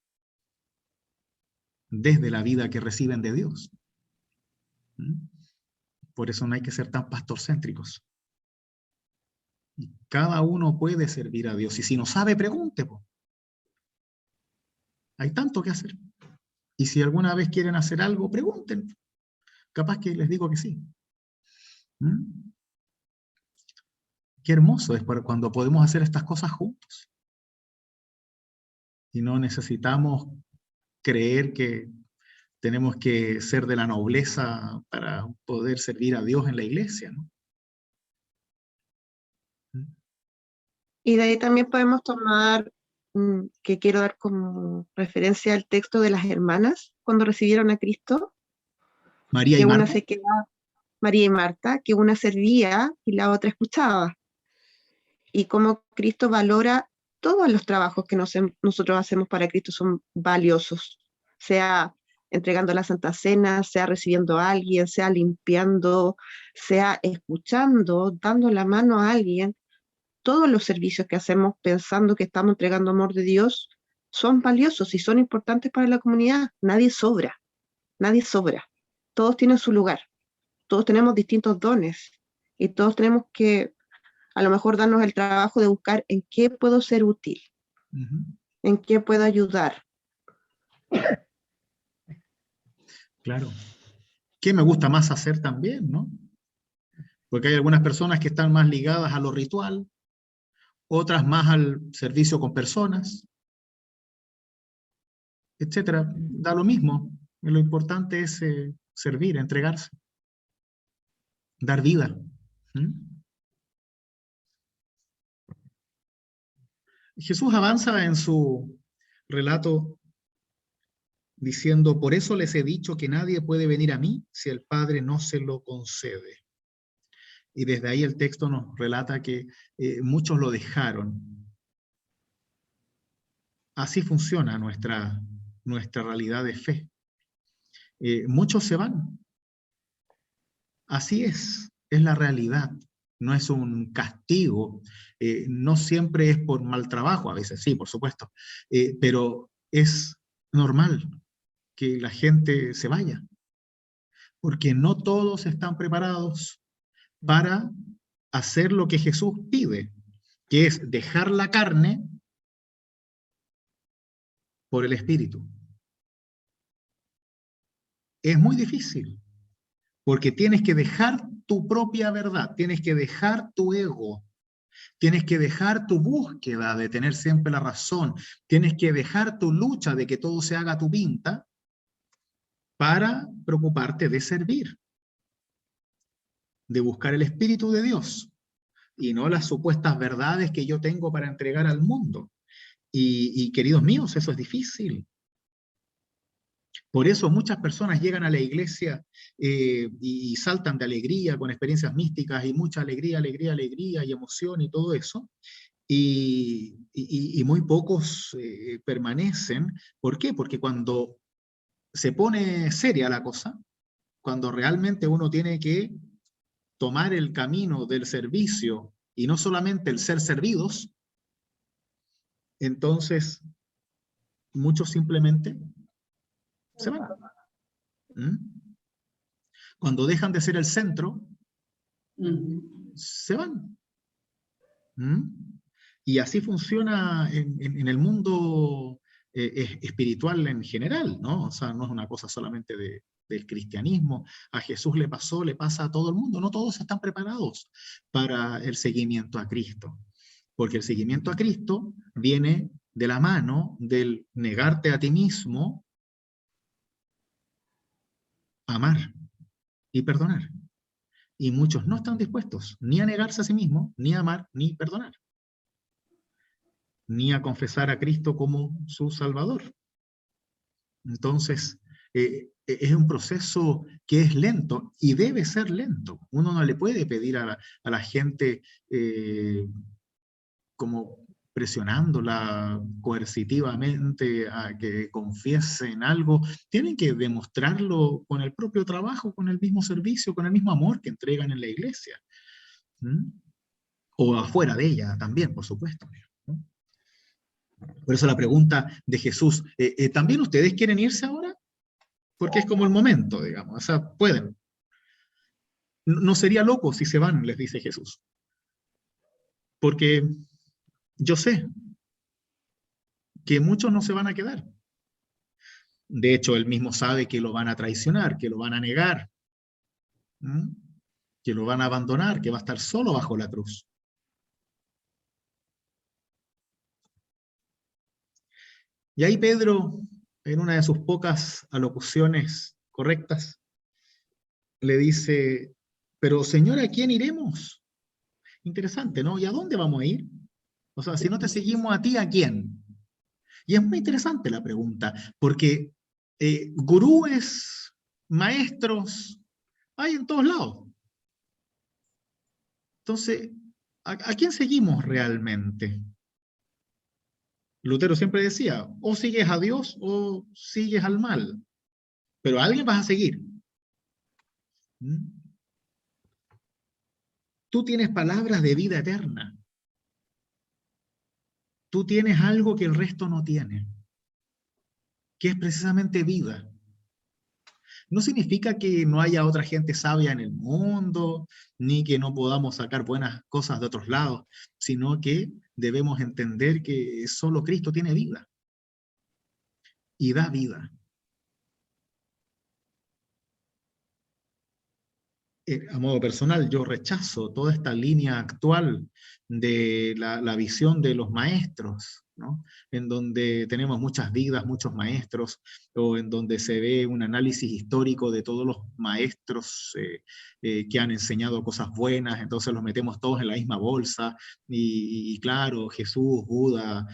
Desde la vida que reciben de Dios. Por eso no hay que ser tan pastorcéntricos. Cada uno puede servir a Dios. Y si no sabe, pregunte. Hay tanto que hacer. Y si alguna vez quieren hacer algo, pregunten. Capaz que les digo que sí. Qué hermoso es cuando podemos hacer estas cosas juntos. Y no necesitamos creer que tenemos que ser de la nobleza para poder servir a Dios en la iglesia, ¿no? Y de ahí también podemos tomar, que quiero dar como referencia al texto de las hermanas cuando recibieron a Cristo. María que y una Marta. se quedaba, María y Marta, que una servía y la otra escuchaba. Y cómo Cristo valora todos los trabajos que nosotros hacemos para Cristo son valiosos, sea entregando la Santa Cena, sea recibiendo a alguien, sea limpiando, sea escuchando, dando la mano a alguien. Todos los servicios que hacemos pensando que estamos entregando amor de Dios son valiosos y son importantes para la comunidad. Nadie sobra, nadie sobra. Todos tienen su lugar, todos tenemos distintos dones y todos tenemos que a lo mejor darnos el trabajo de buscar en qué puedo ser útil, en qué puedo ayudar. Claro. ¿Qué me gusta más hacer también, no? Porque hay algunas personas que están más ligadas a lo ritual, otras más al servicio con personas, etcétera. Da lo mismo. Lo importante es servir, entregarse, dar vida. Jesús avanza en su relato diciendo, por eso les he dicho que nadie puede venir a mí si el Padre no se lo concede. Y desde ahí el texto nos relata que muchos lo dejaron. Así funciona nuestra realidad de fe. Muchos se van. Así es la realidad. No es un castigo, no siempre es por mal trabajo, a veces sí, por supuesto, pero es normal que la gente se vaya, porque no todos están preparados para hacer lo que Jesús pide, que es dejar la carne por el Espíritu. Es muy difícil, porque tienes que dejar tu propia verdad, tienes que dejar tu ego, tienes que dejar tu búsqueda de tener siempre la razón, tienes que dejar tu lucha de que todo se haga a tu pinta para preocuparte de servir, de buscar el Espíritu de Dios y no las supuestas verdades que yo tengo para entregar al mundo. Y queridos míos, eso es difícil. Por eso muchas personas llegan a la iglesia y saltan de alegría con experiencias místicas y mucha alegría, alegría, alegría y emoción y todo eso. Y muy pocos permanecen. ¿Por qué? Porque cuando se pone seria la cosa, cuando realmente uno tiene que tomar el camino del servicio y no solamente el ser servidos, entonces muchos simplemente se van. Cuando dejan de ser el centro, se van. Y así funciona en el mundo espiritual en general, ¿no? O sea, no es una cosa solamente del cristianismo. A Jesús le pasó, le pasa a todo el mundo. No todos están preparados para el seguimiento a Cristo. Porque el seguimiento a Cristo viene de la mano del negarte a ti mismo, amar y perdonar. Y muchos no están dispuestos ni a negarse a sí mismos, ni a amar, ni perdonar, ni a confesar a Cristo como su Salvador. Entonces, es un proceso que es lento y debe ser lento. Uno no le puede pedir a la gente como presionándola coercitivamente a que confiese en algo. Tienen que demostrarlo con el propio trabajo, con el mismo servicio, con el mismo amor que entregan en la iglesia. O afuera de ella también, por supuesto. Por eso la pregunta de Jesús, ¿también ustedes quieren irse ahora? Porque es como el momento, digamos, o sea, pueden. No sería loco si se van, les dice Jesús. Porque yo sé que muchos no se van a quedar. De hecho, él mismo sabe que lo van a traicionar, que lo van a negar, que lo van a abandonar, que va a estar solo bajo la cruz. Y ahí Pedro, en una de sus pocas alocuciones correctas, le dice, pero Señor, ¿a quién iremos? Interesante, ¿no? ¿Y a dónde vamos a ir? O sea, si no te seguimos a ti, ¿a quién? Y es muy interesante la pregunta, porque gurúes, maestros, hay en todos lados. Entonces, ¿a quién seguimos realmente? Lutero siempre decía, o sigues a Dios o sigues al mal, pero a alguien vas a seguir. Tú tienes palabras de vida eterna. Tú tienes algo que el resto no tiene, que es precisamente vida. No significa que no haya otra gente sabia en el mundo, ni que no podamos sacar buenas cosas de otros lados, sino que debemos entender que solo Cristo tiene vida y da vida. A modo personal, yo rechazo toda esta línea actual de la visión de los maestros, ¿no? En donde tenemos muchas vidas, muchos maestros, o en donde se ve un análisis histórico de todos los maestros que han enseñado cosas buenas, entonces los metemos todos en la misma bolsa, y claro, Jesús, Buda,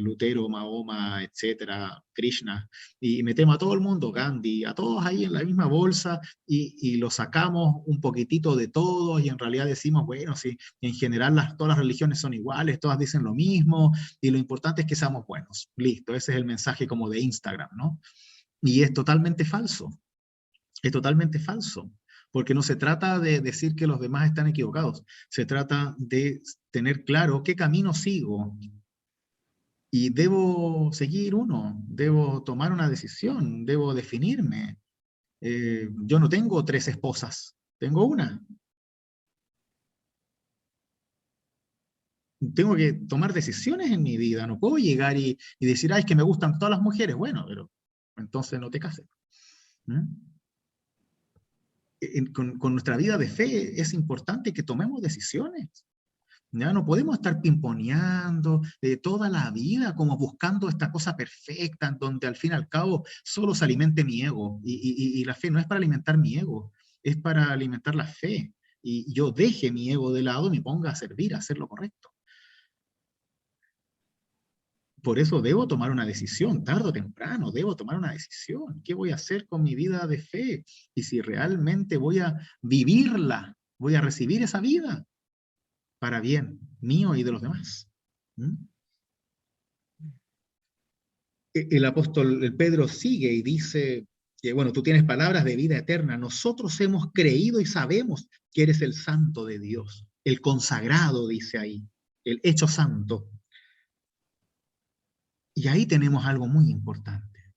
Lutero, Mahoma, etcétera, Krishna, y metemos a todo el mundo, Gandhi, a todos ahí en la misma bolsa, y lo sacamos un poquitito de todos, y en realidad decimos, bueno, sí, en general todas las religiones son iguales, todas dicen lo mismo, y lo importante es que seamos buenos. Listo, ese es el mensaje como de Instagram, ¿no? Y es totalmente falso, porque no se trata de decir que los demás están equivocados, se trata de tener claro qué camino sigo, y debo seguir uno, debo tomar una decisión, debo definirme. Yo no tengo 3 esposas, tengo una. Tengo que tomar decisiones en mi vida, no puedo llegar y decir, ay, es que me gustan todas las mujeres. Bueno, pero entonces no te cases. ¿Mm? Con nuestra vida de fe es importante que tomemos decisiones. Ya no podemos estar pimponeando toda la vida como buscando esta cosa perfecta en donde al fin y al cabo solo se alimente mi ego. Y la fe no es para alimentar mi ego, es para alimentar la fe. Y yo deje mi ego de lado y me ponga a servir, a hacer lo correcto. Por eso debo tomar una decisión, tarde o temprano, debo tomar una decisión. ¿Qué voy a hacer con mi vida de fe? Y si realmente voy a vivirla, voy a recibir esa vida para bien mío y de los demás. ¿Mm? El apóstol el Pedro sigue y dice que, bueno, tú tienes palabras de vida eterna. Nosotros hemos creído y sabemos que eres el santo de Dios, el consagrado, dice ahí, el hecho santo. Y ahí tenemos algo muy importante,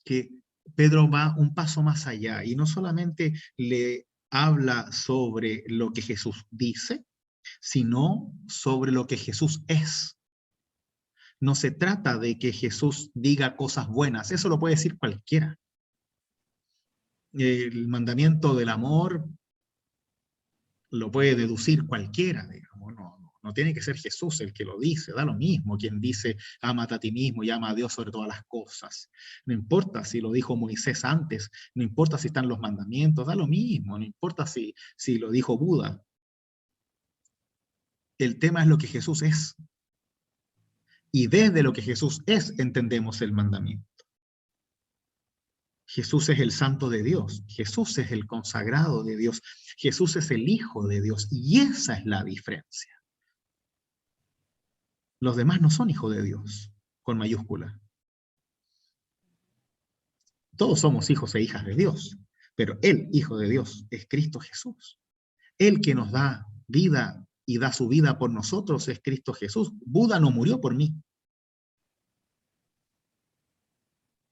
que Pedro va un paso más allá y no solamente le habla sobre lo que Jesús dice, sino sobre lo que Jesús es. No se trata de que Jesús diga cosas buenas, eso lo puede decir cualquiera. El mandamiento del amor lo puede deducir cualquiera, digamos, no tiene que ser Jesús el que lo dice, da lo mismo quien dice, ámate a ti mismo y ama a Dios sobre todas las cosas. No importa si lo dijo Moisés antes, no importa si están los mandamientos, da lo mismo, no importa si lo dijo Buda. El tema es lo que Jesús es. Y desde lo que Jesús es, entendemos el mandamiento. Jesús es el santo de Dios, Jesús es el consagrado de Dios, Jesús es el Hijo de Dios, y esa es la diferencia. Los demás no son hijos de Dios, con mayúscula. Todos somos hijos e hijas de Dios, pero el Hijo de Dios es Cristo Jesús. El que nos da vida y da su vida por nosotros es Cristo Jesús. Buda no murió por mí,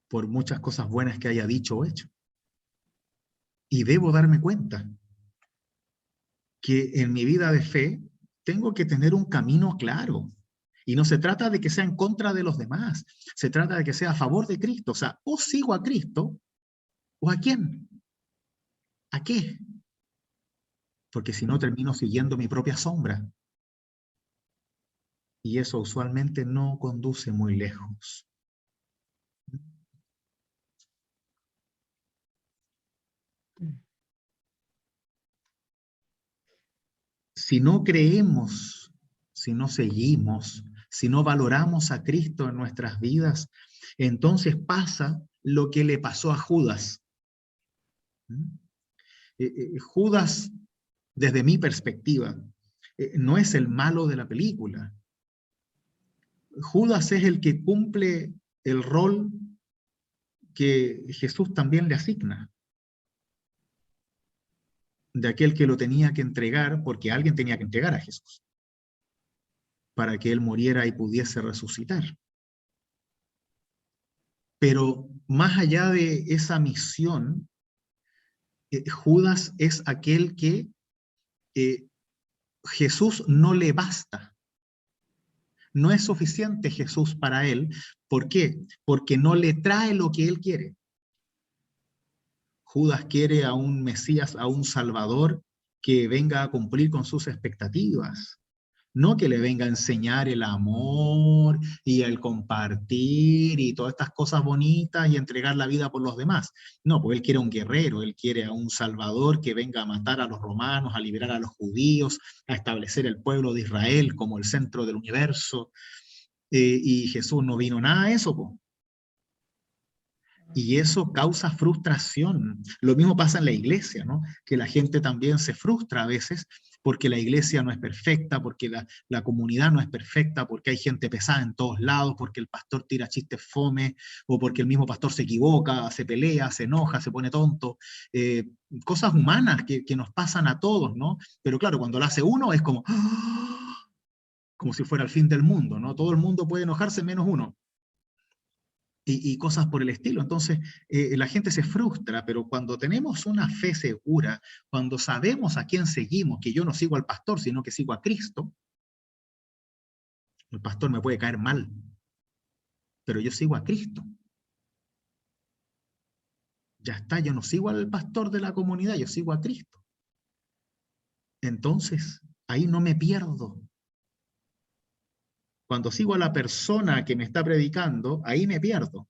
por muchas cosas buenas que haya dicho o hecho. Y debo darme cuenta que en mi vida de fe tengo que tener un camino claro. Y no se trata de que sea en contra de los demás, se trata de que sea a favor de Cristo. O sea, o sigo a Cristo, o ¿a quién? ¿A qué? Porque si no termino siguiendo mi propia sombra. Y eso usualmente no conduce muy lejos. Si no creemos, si no seguimos, si no valoramos a Cristo en nuestras vidas, entonces pasa lo que le pasó a Judas. Judas, desde mi perspectiva, no es el malo de la película. Judas es el que cumple el rol que Jesús también le asigna, de aquel que lo tenía que entregar, porque alguien tenía que entregar a Jesús, para que él muriera y pudiese resucitar. Pero más allá de esa misión, Judas es aquel que Jesús no le basta. No es suficiente Jesús para él. ¿Por qué? Porque no le trae lo que él quiere. Judas quiere a un Mesías, a un Salvador que venga a cumplir con sus expectativas. No que le venga a enseñar el amor y el compartir y todas estas cosas bonitas y entregar la vida por los demás. No, pues él quiere un guerrero, él quiere a un Salvador que venga a matar a los romanos, a liberar a los judíos, a establecer el pueblo de Israel como el centro del universo. Y Jesús no vino nada a eso, pues. Y eso causa frustración. Lo mismo pasa en la iglesia, ¿no? Que la gente también se frustra a veces porque la iglesia no es perfecta, porque la comunidad no es perfecta, porque hay gente pesada en todos lados, porque el pastor tira chistes fome, o porque el mismo pastor se equivoca, se pelea, se enoja, se pone tonto. Cosas humanas que nos pasan a todos, ¿no? Pero claro, cuando lo hace uno es como, ¡ah! Como si fuera el fin del mundo, ¿no? Todo el mundo puede enojarse menos uno. Y cosas por el estilo. Entonces, la gente se frustra, pero cuando tenemos una fe segura, cuando sabemos a quién seguimos, que yo no sigo al pastor, sino que sigo a Cristo, el pastor me puede caer mal, pero yo sigo a Cristo. Ya está, yo no sigo al pastor de la comunidad, yo sigo a Cristo. Entonces, ahí no me pierdo. Cuando sigo a la persona que me está predicando, ahí me pierdo.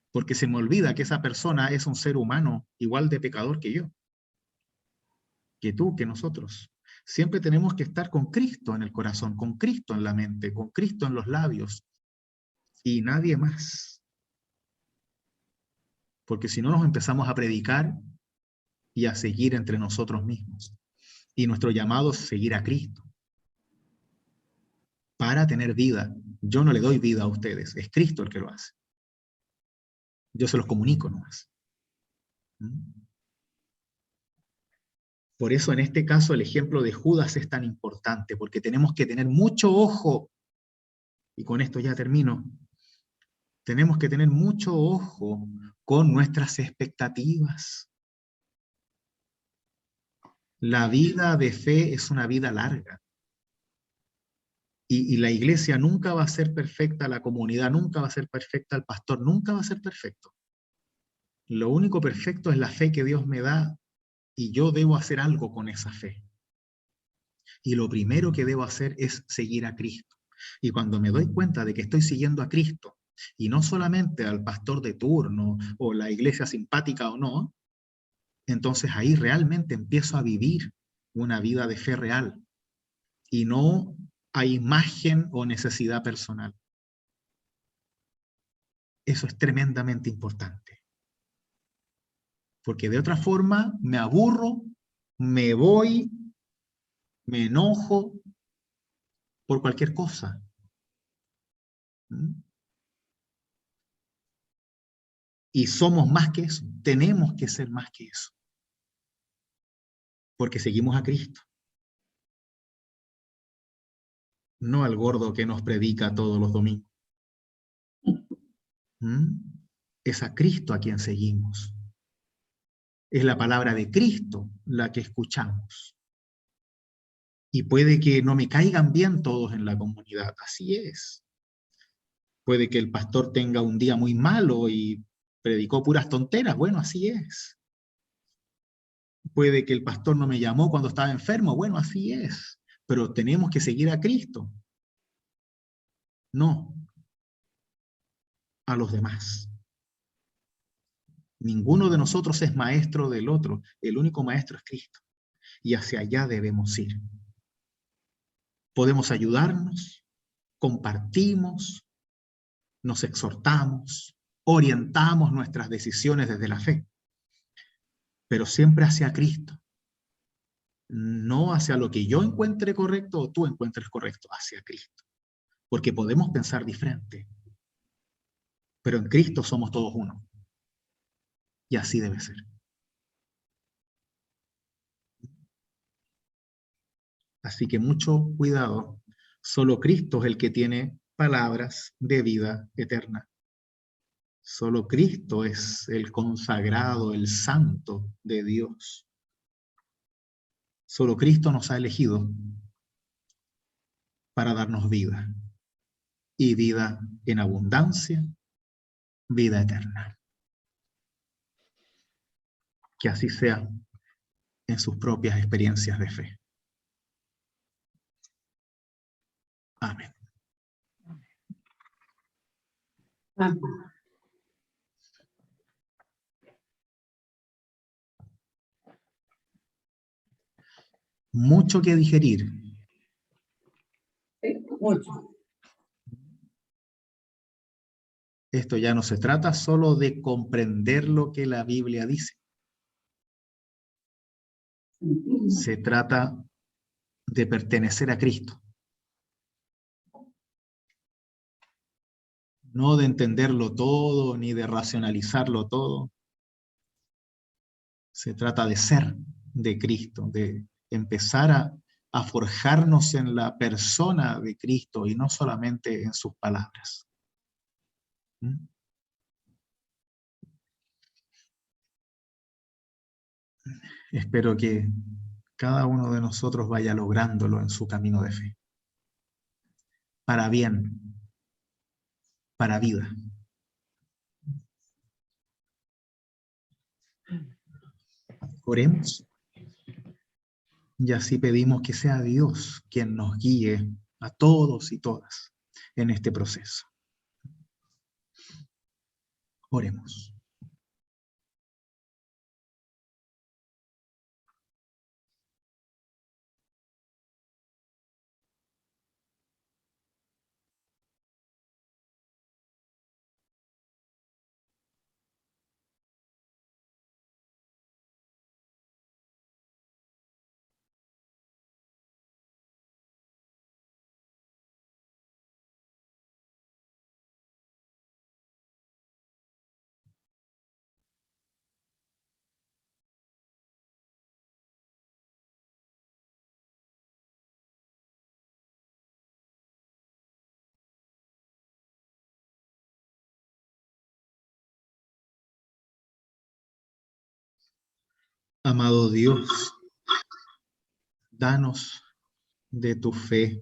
Porque se me olvida que esa persona es un ser humano igual de pecador que yo, que tú, que nosotros. Siempre tenemos que estar con Cristo en el corazón, con Cristo en la mente, con Cristo en los labios, y nadie más. Porque si no nos empezamos a predicar y a seguir entre nosotros mismos. Y nuestro llamado es seguir a Cristo para tener vida. Yo no le doy vida a ustedes, es Cristo el que lo hace. Yo se los comunico nomás. Por eso en este caso el ejemplo de Judas es tan importante, porque tenemos que tener mucho ojo, y con esto ya termino, tenemos que tener mucho ojo con nuestras expectativas. La vida de fe es una vida larga. Y la iglesia nunca va a ser perfecta, la comunidad nunca va a ser perfecta, el pastor nunca va a ser perfecto. Lo único perfecto es la fe que Dios me da y yo debo hacer algo con esa fe. Y lo primero que debo hacer es seguir a Cristo. Y cuando me doy cuenta de que estoy siguiendo a Cristo, y no solamente al pastor de turno o la iglesia simpática o no, entonces ahí realmente empiezo a vivir una vida de fe real y no a imagen o necesidad personal. Eso es tremendamente importante. Porque de otra forma me aburro, me voy, me enojo por cualquier cosa. Y somos más que eso, tenemos que ser más que eso. Porque seguimos a Cristo. No al gordo que nos predica todos los domingos. Es a Cristo a quien seguimos. Es la palabra de Cristo la que escuchamos. Y puede que no me caigan bien todos en la comunidad, así es. Puede que el pastor tenga un día muy malo y predicó puras tonteras, bueno, así es. Puede que el pastor no me llamó cuando estaba enfermo, bueno, así es. Pero tenemos que seguir a Cristo. No a los demás. Ninguno de nosotros es maestro del otro, el único maestro es Cristo. Y hacia allá debemos ir. Podemos ayudarnos, compartimos, nos exhortamos, orientamos nuestras decisiones desde la fe, pero siempre hacia Cristo. No hacia lo que yo encuentre correcto o tú encuentres correcto, hacia Cristo. Porque podemos pensar diferente, pero en Cristo somos todos uno. Y así debe ser. Así que mucho cuidado. Solo Cristo es el que tiene palabras de vida eterna. Solo Cristo es el consagrado, el santo de Dios. Solo Cristo nos ha elegido para darnos vida. Y vida en abundancia, vida eterna. Que así sea en sus propias experiencias de fe. Amén. Amén. Mucho que digerir. Mucho. Esto ya no se trata solo de comprender lo que la Biblia dice. Se trata de pertenecer a Cristo. No de entenderlo todo, ni de racionalizarlo todo. Se trata de ser de Cristo, de empezar a forjarnos en la persona de Cristo y no solamente en sus palabras. ¿Mm? Espero que cada uno de nosotros vaya lográndolo en su camino de fe. Para bien, para vida. Oremos. Y así pedimos que sea Dios quien nos guíe a todos y todas en este proceso. Oremos. Amado Dios, danos de tu fe.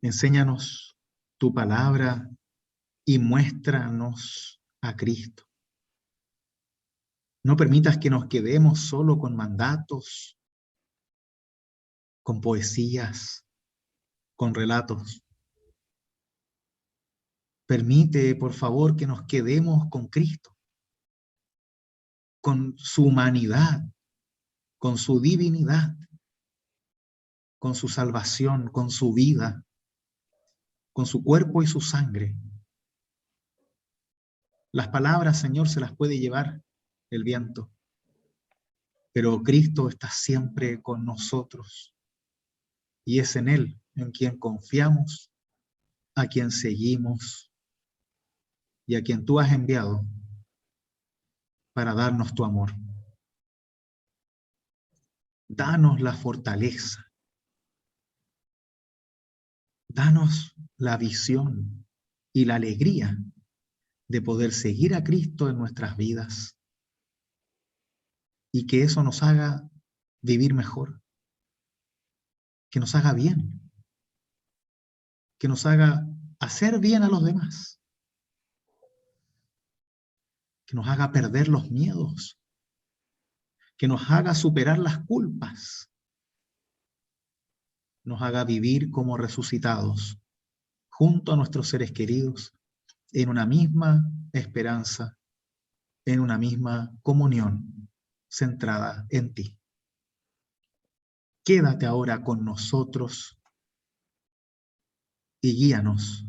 Enséñanos tu palabra y muéstranos a Cristo. No permitas que nos quedemos solo con mandatos, con poesías, con relatos. Permite, por favor, que nos quedemos con Cristo, con su humanidad, con su divinidad, con su salvación, con su vida, con su cuerpo y su sangre. Las palabras, Señor, se las puede llevar el viento, pero Cristo está siempre con nosotros y es en Él en quien confiamos, a quien seguimos y a quien tú has enviado para darnos tu amor. Danos la fortaleza, danos la visión y la alegría de poder seguir a Cristo en nuestras vidas y que eso nos haga vivir mejor, que nos haga bien, que nos haga hacer bien a los demás, que nos haga perder los miedos, que nos haga superar las culpas, nos haga vivir como resucitados junto a nuestros seres queridos en una misma esperanza, en una misma comunión centrada en ti. Quédate ahora con nosotros y guíanos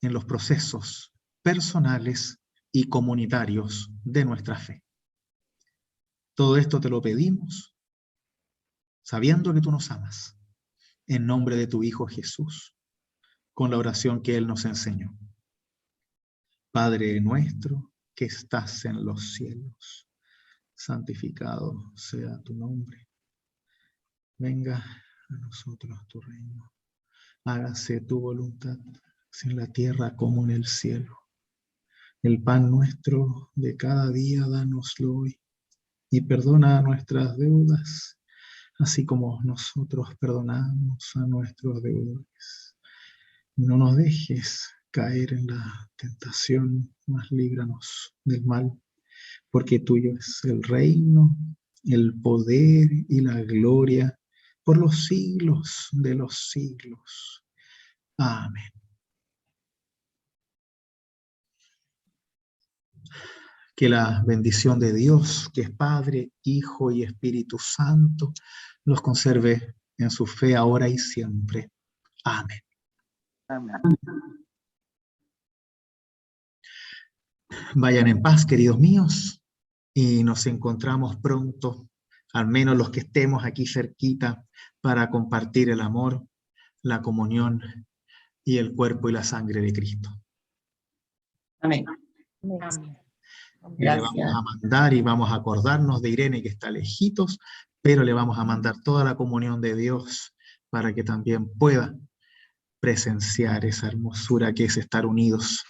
en los procesos personales y comunitarios de nuestra fe. Todo esto te lo pedimos sabiendo que tú nos amas, en nombre de tu Hijo Jesús, con la oración que Él nos enseñó. Padre nuestro que estás en los cielos, santificado sea tu nombre. Venga a nosotros tu reino. Hágase tu voluntad, así en la tierra como en el cielo. El pan nuestro de cada día, dánoslo hoy. Y perdona nuestras deudas, así como nosotros perdonamos a nuestros deudores. No nos dejes caer en la tentación, mas líbranos del mal. porque tuyo es el reino, el poder y la gloria por los siglos de los siglos. Amén. Que la bendición de Dios, que es Padre, Hijo y Espíritu Santo, los conserve en su fe ahora y siempre. Amén. Amén. Vayan en paz, queridos míos, y nos encontramos pronto, al menos los que estemos aquí cerquita, para compartir el amor, la comunión y el cuerpo y la sangre de Cristo. Amén. Amén. Y le vamos Gracias. a mandar y vamos a acordarnos de Irene, que está lejitos, pero le vamos a mandar toda la comunión de Dios para que también pueda presenciar esa hermosura que es estar unidos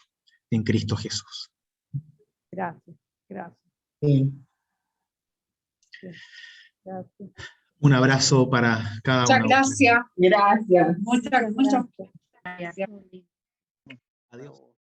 en Cristo Jesús. Gracias, gracias, Sí. gracias. Un abrazo para cada Muchas uno. gracias. Gracias. Muchas Gracias. gracias. Adiós.